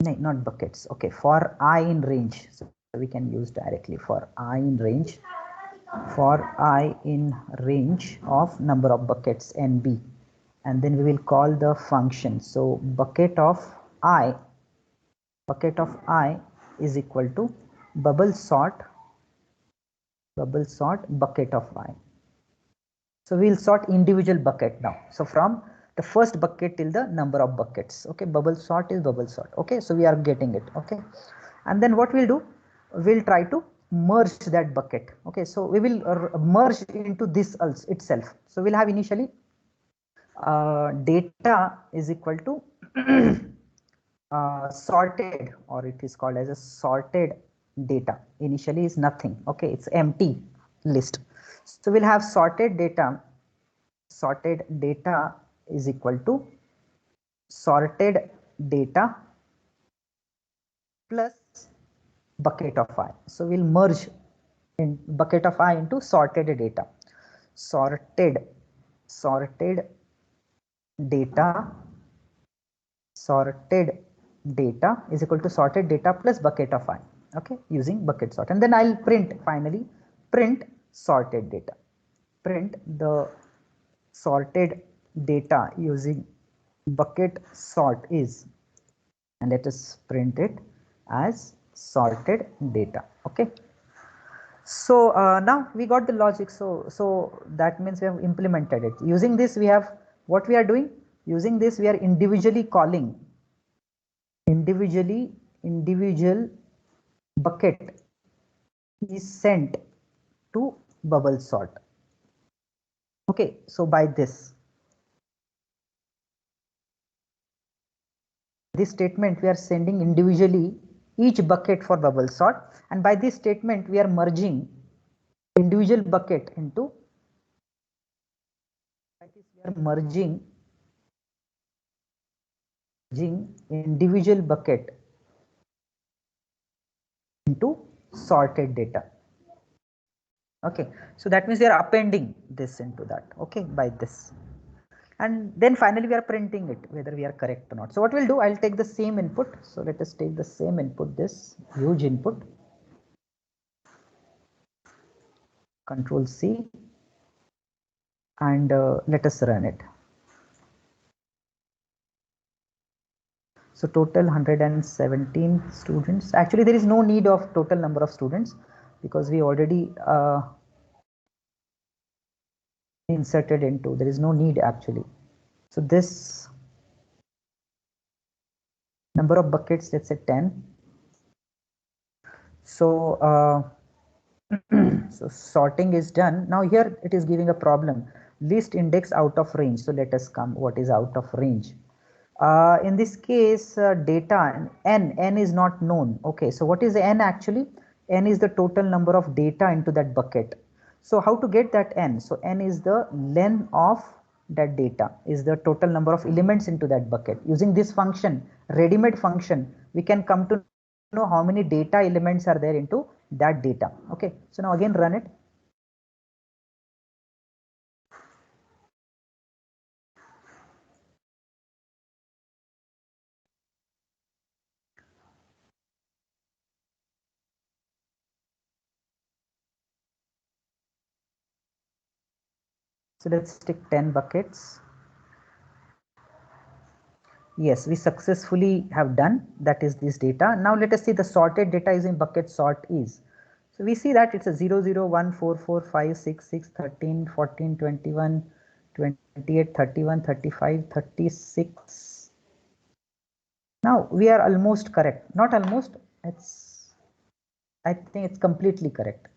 not buckets, okay, for I in range. So we can use directly for I in range. For I in range of number of buckets NB, and then we will call the function. So bucket of I is equal to bubble sort bucket of I. So we will sort individual bucket now. So from the first bucket till the number of buckets. Okay, bubble sort is bubble sort. Okay, so we are getting it. Okay, and then what we'll do, we'll try to merge that bucket. Okay, so we will merge into this else itself. So we'll have initially data is equal to sorted, or it is called as a sorted data. Initially is nothing. Okay, it's empty list. So we'll have sorted data is equal to sorted data plus bucket of I. So we'll merge in bucket of I into sorted data. Sorted data is equal to sorted data plus bucket of I. Okay, using bucket sort, and then I'll finally print sorted data. Print the sorted data using bucket sort is, and let us print it as sorted data. Okay, so now we got the logic. So that means we have implemented it. Using this, we have what we are doing. Using this, we are individually calling individual bucket is sent to bubble sort. Okay, so by this statement, we are sending individually each bucket for bubble sort, and by this statement we are merging individual bucket into, we are merging individual bucket into sorted data. Okay, so that means we are appending this into that. Okay, by this, and then finally we are printing it whether we are correct or not. So what we'll do, I'll take the same input. So let us take the same input, this huge input, Control C, and let us run it. So total 117 students. Actually, there is no need of total number of students because we already inserted into. There is no need actually. So this number of buckets, let's say 10. So so sorting is done. Now here it is giving a problem. List index out of range. So let us come. What is out of range? In this case, data n is not known. Okay, so what is n actually? N is the total number of data into that bucket. So how to get that n? So n is the length of that data, is the total number of elements into that bucket. Using this function, ready-made function, we can come to know how many data elements are there into that data. Okay, so now again run it. So let's take 10 buckets. Yes, we successfully have done, that is this data. Now let us see the sorted data using bucket sort is. So we see that it's a 0, 0, 1, 4, 4, 5, 6, 6, 13, 14, 21, 28, 31, 35, 36. Now we are almost correct. Not almost, I think it's completely correct.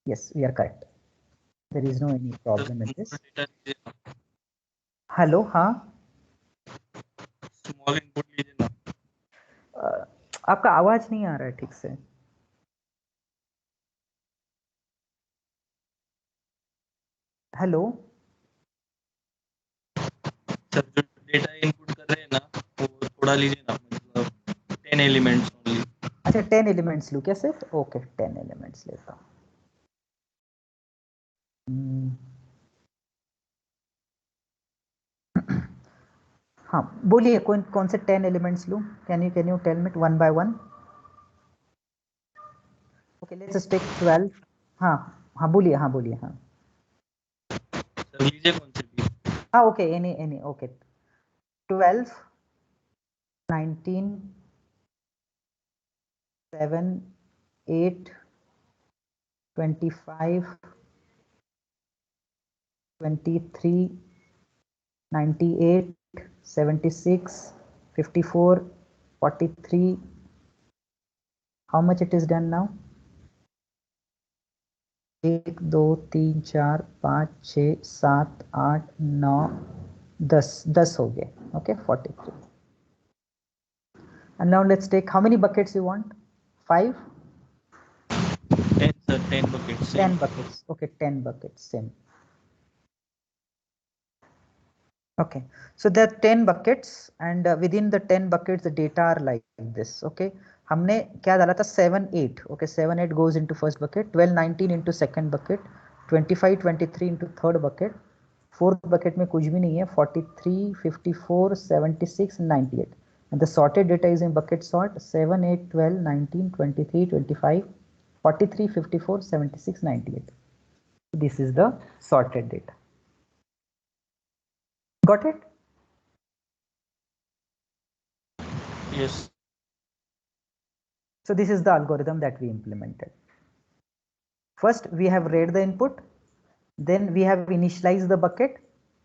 Yes, we are correct. There is no any problem in this. Hello, हाँ. Small input लीजिए ना. आपका आवाज नहीं आ रहा है ठीक से. हेलो. सर जो डेटा इनपुट कर रहे हैं ना वो थोड़ा लीजिए ना, मतलब 10 एलिमेंट्स ओनली. अच्छा 10 एलिमेंट्स लूँ क्या सिर्फ? ओके 10 एलिमेंट्स लेता हूँ. हाँ बोलिए कौन कौन से 10 एलिमेंट्स लूँ? Can you tell me one by one? Okay let's take 12. हाँ हाँ बोलिए, हाँ बोलिए, हाँ. सर लीजिए कौन से भी. हाँ okay any okay. 12, 19, 7, 8, 25, 23, 98, 76, 54, 43. How much it is done now? 1, 2, 3, 4, 5, 6, 7, 8, 9, 10 हो गए. Okay, 43. And now let's take how many buckets you want? 5? 10 sir, 10 buckets. 10 buckets. Okay, 10 buckets, same. Okay, so there are 10 buckets and within the 10 buckets the data are like this. Okay, हमने क्या डाला था? 7, 8. Okay, 7, 8 goes into first bucket, 12, 19 into second bucket, 25, 23 into third bucket, fourth bucket में कुछ भी नहीं है, 43, 54, 76, 98. And the sorted data is in bucket sort 7, 8, 12, 19, 23, 25, 43, 54, 76, 98. This is the sorted data. Got it? Yes. So this is the algorithm that we implemented. First, we have read the input, then we have initialized the bucket.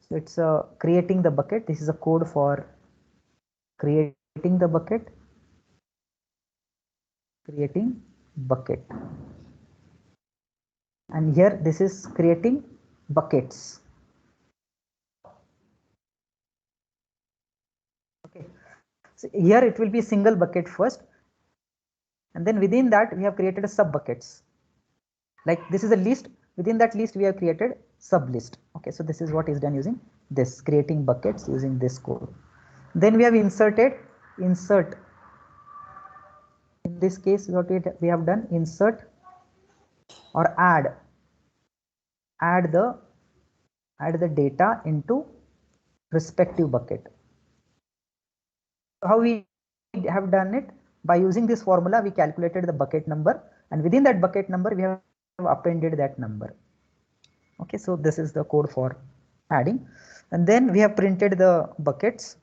So it's creating the bucket. This is a code for creating the bucket, creating bucket. And here this is creating buckets. Okay. So here it will be a single bucket first. And then within that we have created a sub buckets. Like this is a list. Within that list we have created sub list. Okay, so this is what is done using this, creating buckets using this code. Then we have insert. In this case what we have done, insert or add the data into respective bucket. How we have done it? By using this formula we calculated the bucket number, and within that bucket number we have appended that number. Okay, so this is the code for adding, and then we have printed the buckets,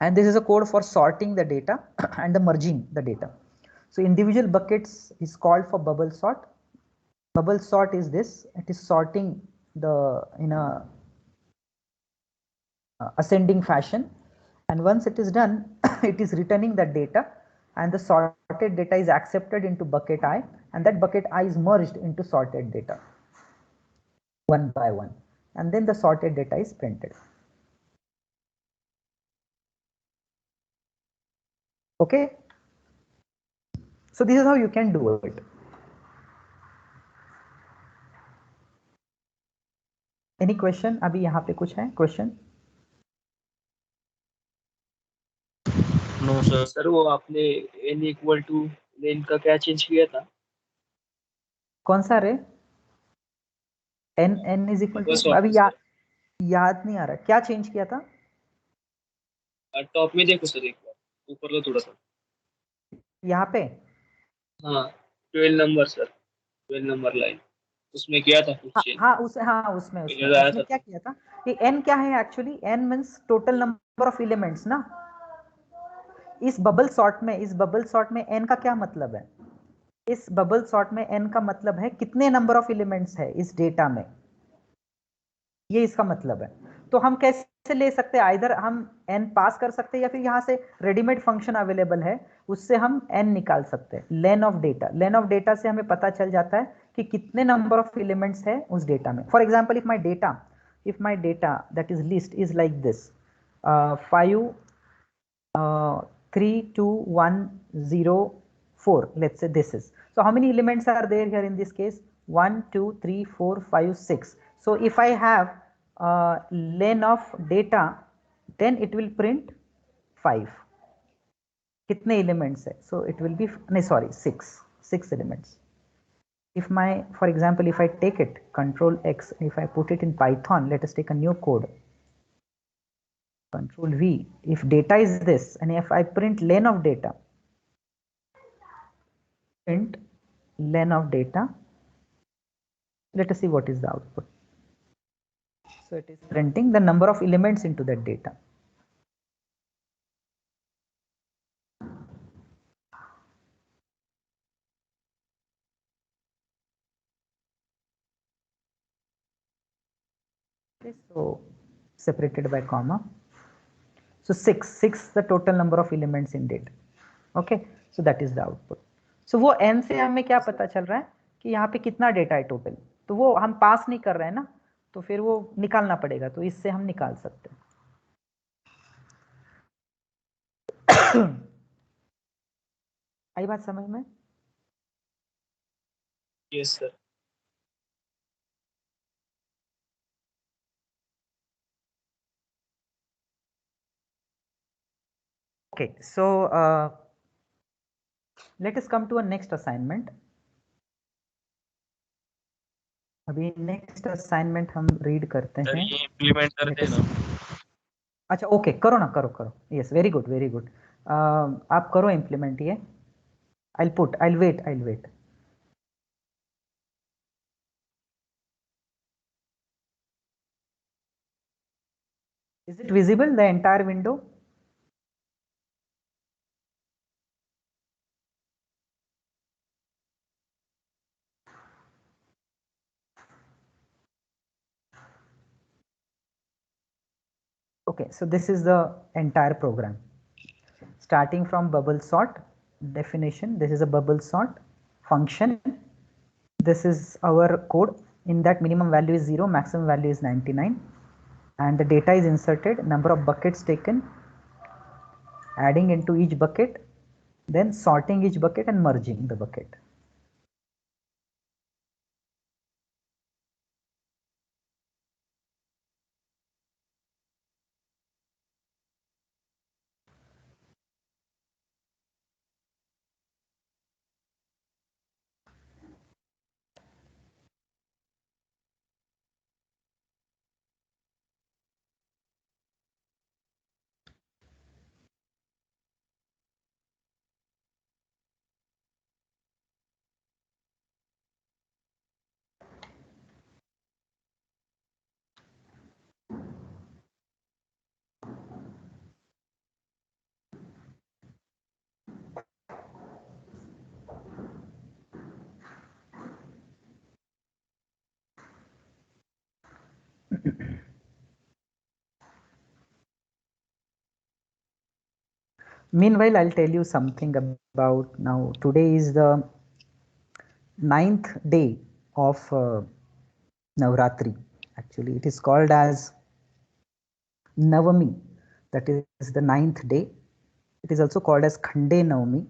and this is a code for sorting the data and the merging the data. So individual buckets is called for bubble sort. Bubble sort is this, it is sorting the in a ascending fashion, and once it is done it is returning that data, and the sorted data is accepted into bucket I, and that bucket I is merged into sorted data one by one, and then the sorted data is printed. Okay, so this is how you can do it. Any question? अभी यहाँ पे कुछ है question? No sir. Sir वो आपने n equal two lane का क्या change किया था? कौन सा रे? n is equal bubble to, sort अभी में सर, याद नहीं आ रहा क्या चेंज किया था. टॉप में देखो सर, एक बार ऊपर लो थोड़ा सा. यहाँ पे हाँ 12 नंबर सर, 12 नंबर लाइन. उसमें किया था कुछ चेंज। हाँ उसमें याद आया था। क्या किया था कि n क्या है actually, n means total number of elements ना। इस बबल सॉर्ट में n का क्या मतलब है, इस बबल सॉर्ट में n का मतलब है कितने नंबर ऑफ एलिमेंट्स है इस डेटा में, ये इसका मतलब है। तो हम कैसे ले सकते हैं, आइदर हम n पास कर सकते हैं या फिर यहां से रेडीमेड फंक्शन अवेलेबल है उससे हम n निकाल सकते हैं। लेन ऑफ डेटा से हमें पता चल जाता है कि कितने नंबर ऑफ एलिमेंट्स है उस डेटा में। For example if my data that is list is like this 5 3 2 1 0 4, let's say this is. So how many elements are there here in this case? 1 2 3 4 5 6. So if I have len of data, then it will print 5. कितने elements है? So it will be, no sorry, 6 elements. If my, for example, if I take it control X, if I put it in Python, let us take a new code, control V. If data is this and if I print len of data, print len of data, let us see what is the output. So it is printing the number of elements into that data. Okay, so separated by comma. So 6 the total number of elements in data. Okay, so that is the output. So वो n से हमें क्या पता चल रहा है कि यहाँ पे कितना डेटा है टोटल, तो वो हम पास नहीं कर रहे हैं ना, तो फिर वो निकालना पड़ेगा, तो इससे हम निकाल सकते हैं। आई बात समझ में? Yes sir. Okay, so let us come to a next assignment. अभी नेक्स्ट असाइनमेंट हम रीड करते सर हैं। ये इम्प्लीमेंट कर देना। अच्छा ओके, करो ना, करो। Yes, very good. आप करो इम्प्लीमेंट ये। I'll wait. Is it visible, the entire window? Okay, so this is the entire program. Starting from bubble sort definition, this is a bubble sort function. This is our code. In that minimum value is 0, maximum value is 99. And the data is inserted, number of buckets taken, adding into each bucket, then sorting each bucket and merging the bucket. Meanwhile, I'll tell you something about now. Today is the 9th day of Navratri. Actually, it is called as Navami. That is the 9th day. It is also called as Khande Navami.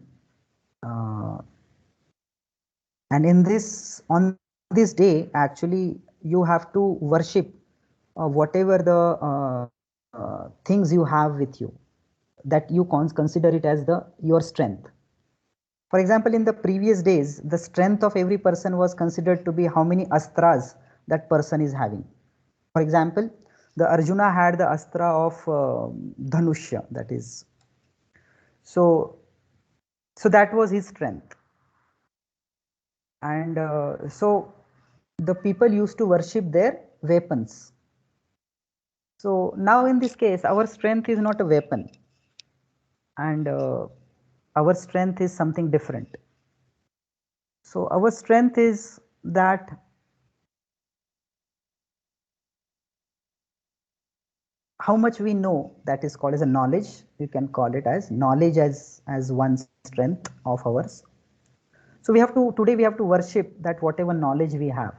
And in this, on this day, actually, you have to worship whatever the things you have with you, that you consider it as your strength. For example, in the previous days, the strength of every person was considered to be how many astras that person is having. For example, the Arjuna had the astra of Dhanushya, that is. So that was his strength. And so the people used to worship their weapons. So now in this case, our strength is not a weapon, and our strength is something different. So our strength is that how much we know, that is called as a knowledge. You can call it as knowledge as one strength of ours. So we have to, today we have to worship that whatever knowledge we have.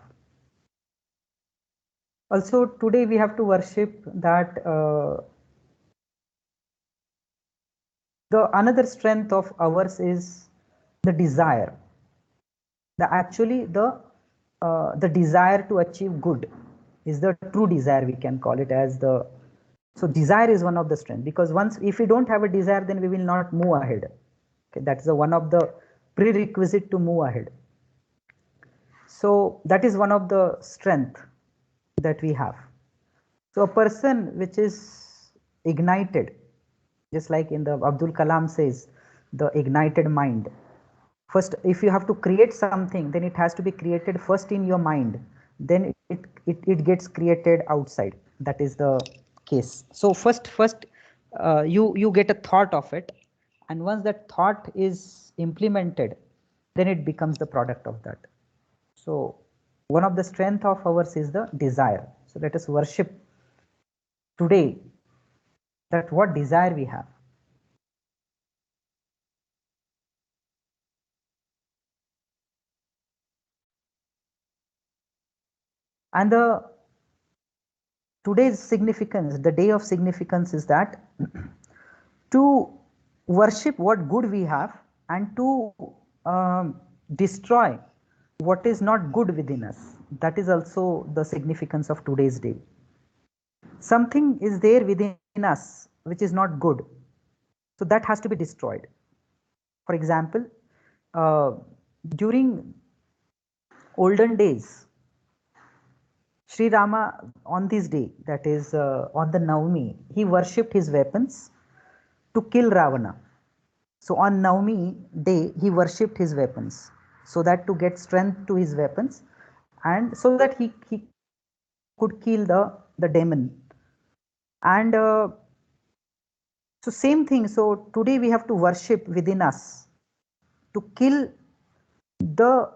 Also today we have to worship that the another strength of ours is the desire. The desire to achieve good is the true desire, we can call it as the. So desire is one of the strength, because once if we don't have a desire, then we will not move ahead. Okay, that's the one of the prerequisite to move ahead. So that is one of the strength that we have. So a person which is ignited, just like in the Abdul Kalam says, the ignited mind. First, if you have to create something, then it has to be created first in your mind, then it gets created outside. That is the case. So first you get a thought of it, and once that thought is implemented, then it becomes the product of that. So one of the strength of ours is the desire. So let us worship today that what desire we have. And the today's significance, the day of significance is that to worship what good we have and to destroy what is not good within us. That is also the significance of today's day. Something is there within us which is not good, so that has to be destroyed. For example, during olden days, Sri Rama on this day, that is on the Navami, he worshipped his weapons to kill Ravana. So on Navami day, he worshipped his weapons so that to get strength to his weapons, and so that he could kill the demon. And so same thing. So today we have to worship within us to kill the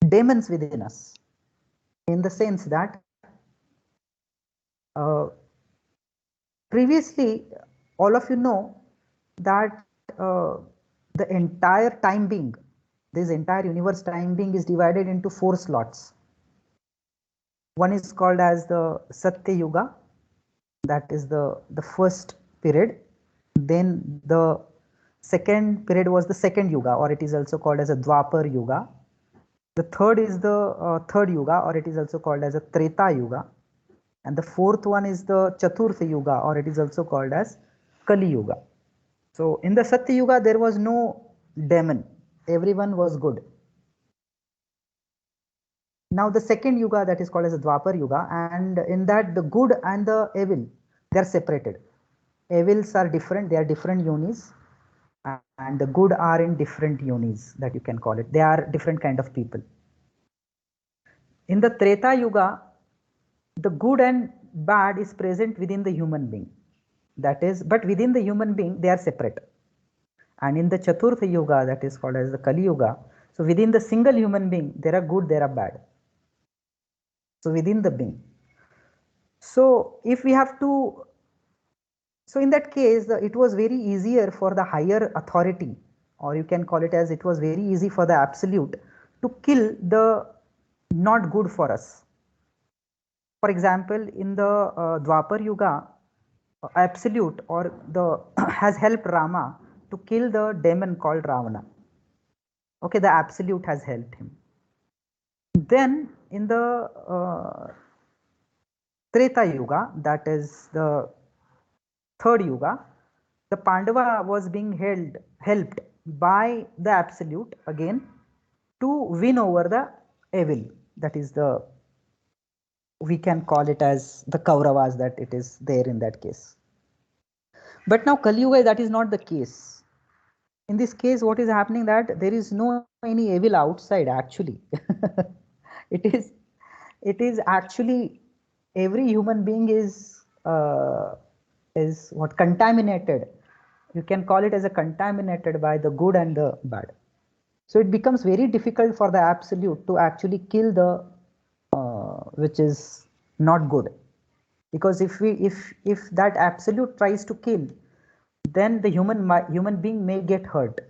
demons within us, in the sense that previously all of you know that the entire time being, this entire universe time being is divided into 4 slots. One is called as the Satya Yuga, that is the first period. Then the second period was the second Yuga, or it is also called as a Dwapa Yuga. The third is the third Yuga, or it is also called as a Treta Yuga. And the fourth one is the Chaturtha Yuga, or it is also called as Kali Yuga. So in the Satya Yuga, there was no demon. Everyone was good. Now the second Yuga, that is called as the Dwapar Yuga, and in that the good and the evil, they are separated. Evils are different, they are different yonis, and the good are in different yonis, that you can call it. They are different kind of people. In the Treta Yuga, the good and bad is present within the human being. That is, but within the human being, they are separate. And in the Chaturtha Yuga, that is called as the Kali Yuga, so within the single human being, there are good, there are bad. So within the being. So if we have to, so in that case, it was very easier for the higher authority, or you can call it as it was very easy for the absolute to kill the not good for us. For example, in the Dwapar Yuga, absolute or the has helped Rama to kill the demon called Ravana. Okay, the absolute has helped him. Then in the Treta Yuga, that is the third Yuga, the Pandava was being helped by the absolute again to win over the evil. That is the, we can call it as the Kauravas, that it is there in that case. But now Kali Yuga, that is not the case. In this case, what is happening, that there is no any evil outside actually. It is It is actually every human being is what contaminated. You can call it as a contaminated by the good and the bad. So it becomes very difficult for the absolute to actually kill the which is not good, because if that absolute tries to kill, then the human being may get hurt.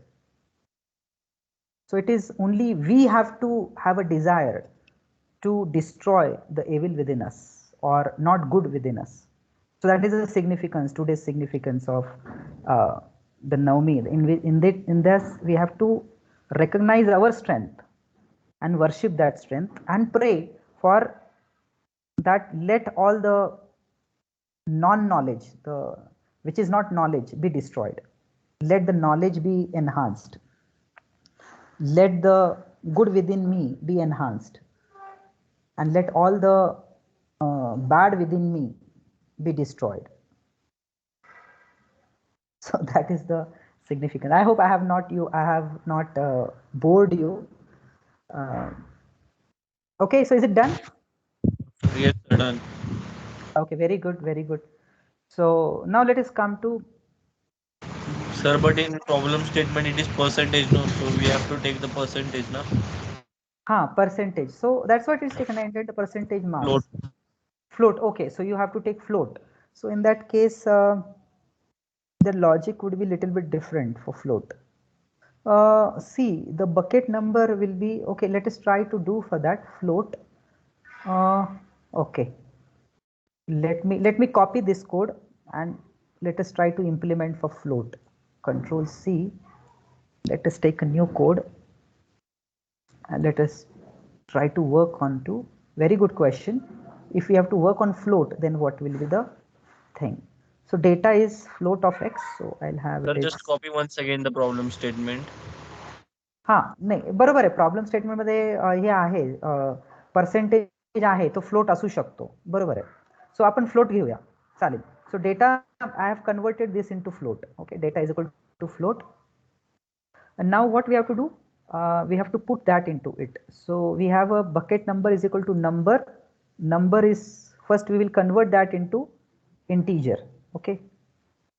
So it is only we have to have a desire to destroy the evil within us or not good within us. So that is the significance, today's significance of the Navami. In this we have to recognize our strength and worship that strength and pray for that. Let all the non-knowledge, the which is not knowledge, be destroyed. Let the knowledge be enhanced. Let the good within me be enhanced, and let all the bad within me be destroyed. So that is the significance. I hope I have not bored you. Okay, so is it done? Yes, sir, done. Okay, very good, very good. So now let us come to Sir, but in problem statement it is percentage, no? So we have to take the percentage, na? percentage. So that's what is taken. I entered the percentage Float. marks. Float. Okay, so you have to take float. So in that case, the logic would be little bit different for float. See, the bucket number will be okay. Let us try to do for that float. Okay, let me copy this code and let us try to implement for float. Control C. Let us take a new code and let us try to work on to. Very good question. If we have to work on float, then what will be the thing? So data is float of x. So I'll have Sir, it just x. copy once again the problem statement. हा नाही बरोबर आहे. Problem स्टेटमेंटमध्ये हे आहे percentage आहे तो float असू शकतो. बरोबर आहे. सो आपण फ्लोट घेऊया. चालेल. So data I have converted this into float. Okay, data is equal to float. And now what we have to do? We have to put that into it. So we have a bucket number is equal to number. Number is first we will convert that into integer. Okay.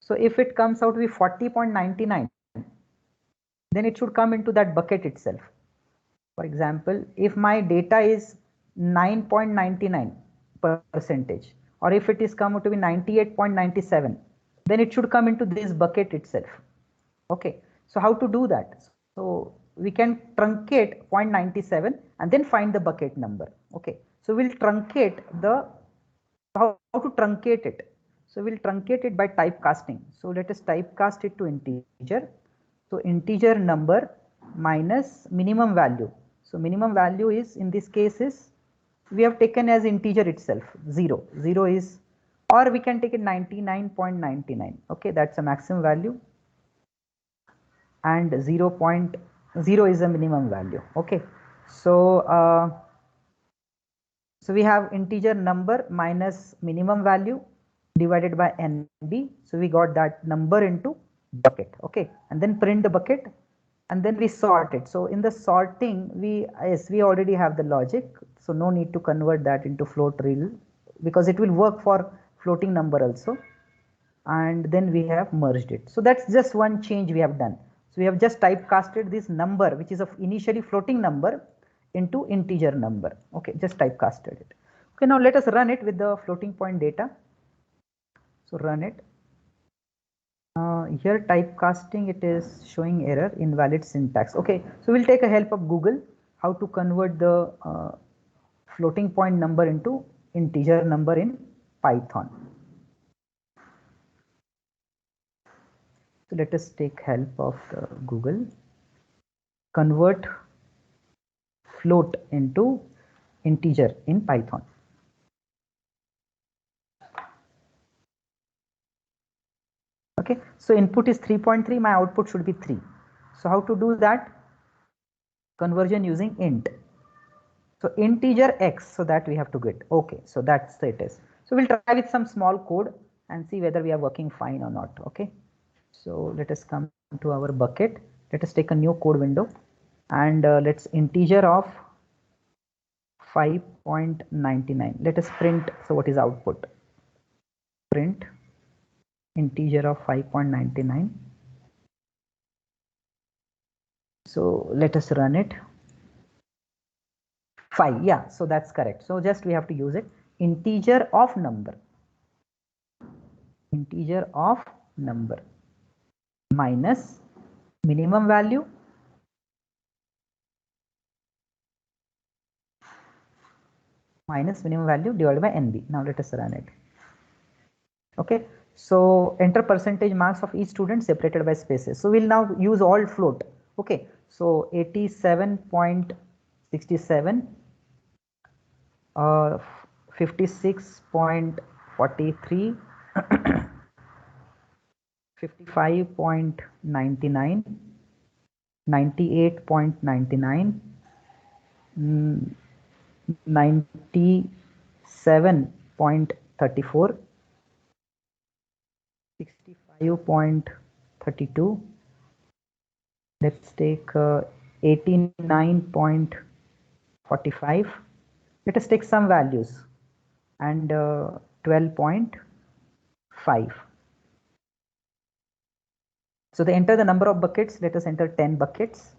So if it comes out to be 40.99, then it should come into that bucket itself. For example, if my data is 9.99 percentage, or if it is come out to be 98.97, then it should come into this bucket itself. Okay, so how to do that? So we can truncate 0.97 and then find the bucket number. Okay, so we'll truncate the how to truncate it. So we'll truncate it by typecasting. So let us typecast it to integer. So integer number minus minimum value. So minimum value is in this case is we have taken as integer itself 0. 0 is, or we can take it 99.99. Okay, that's a maximum value, and 0.0 is a minimum value. Okay, so so we have integer number minus minimum value divided by NB. So we got that number into bucket. Okay, and then print the bucket and then we sort it. So in the sorting, we already have the logic. So no need to convert that into float real, because it will work for floating number also. And then we have merged it. So that's just one change we have done. So we have just typecasted this number, which is of initially floating number, into integer number. Okay, just typecasted it. Okay, now let us run it with the floating point data. So run it. Here typecasting, it is showing error, invalid syntax. Okay, so we'll take a help of Google how to convert the floating point number into integer number in Python. So let us take help of Google. Convert float into integer in Python. Okay, so input is 3.3, my output should be 3. So how to do that? Conversion using int. So integer x, so that we have to get. Okay, so that's it is. So we'll try with some small code and see whether we are working fine or not. Okay, so let us come to our bucket. Let us take a new code window and let's integer of 5.99. Let us print. So what is output? Print integer of 5.99. So let us run it. 5, yeah, so that's correct. So just we have to use it. Integer of number minus minimum value divided by NB. Now let us run it. Okay, so enter percentage marks of each student separated by spaces. So we'll now use all float. Okay, so 87.67, 56.43, 55.99, 98.99, 97.34, 65.32. Let's take 89.45. Let us take some values, and 12.5. So they enter the number of buckets. Let us enter 10 buckets.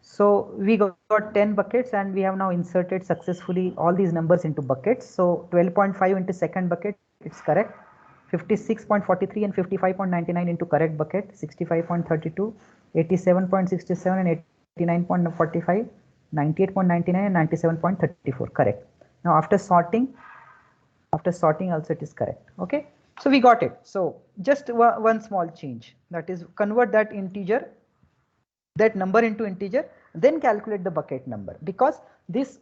So we got 10 buckets, and we have now inserted successfully all these numbers into buckets. So 12.5 into second bucket, it's correct. 56.43 and 55.99 into correct bucket. 65.32, 87.67 and 89.45, 98.99 and 97.34, correct. Now after sorting also it is correct. Okay, so we got it. So just one small change, that is convert that number into integer, then calculate the bucket number, because this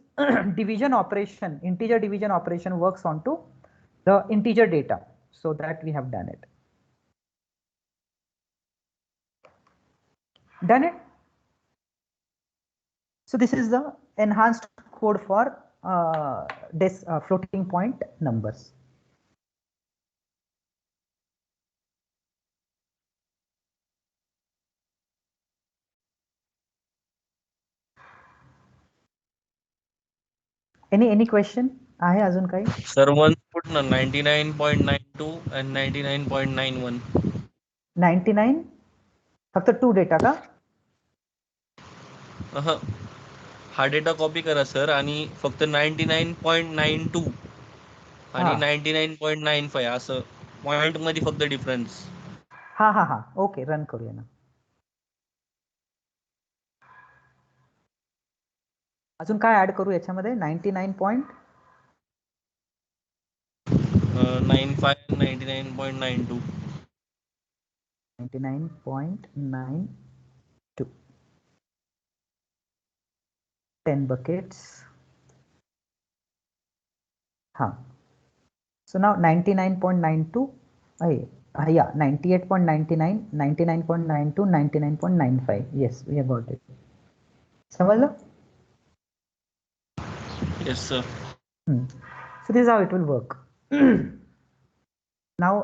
division operation, integer division operation, works onto the integer data. So that we have done it. So this is the enhanced code for this floating point numbers. Any question आहे अजून काही? Sir, one put na 99.92 and 99.91. 99 फक्त 2 data का? हा data copy करा sir आणि फक्त 99.92 आणि 99.95 असं पॉइंट मध्ये फक्त डिफरन्स. हा ओके, रन करूया ना. अजून काय ऍड करू याच्यामध्ये? 99.95 99.92. 99.92. 10 buckets. So now 99.92, yeah, 98.99, 99.92, 99.95. Yes, we have got it. समझ लो? Yes sir. So this is how it will work. Now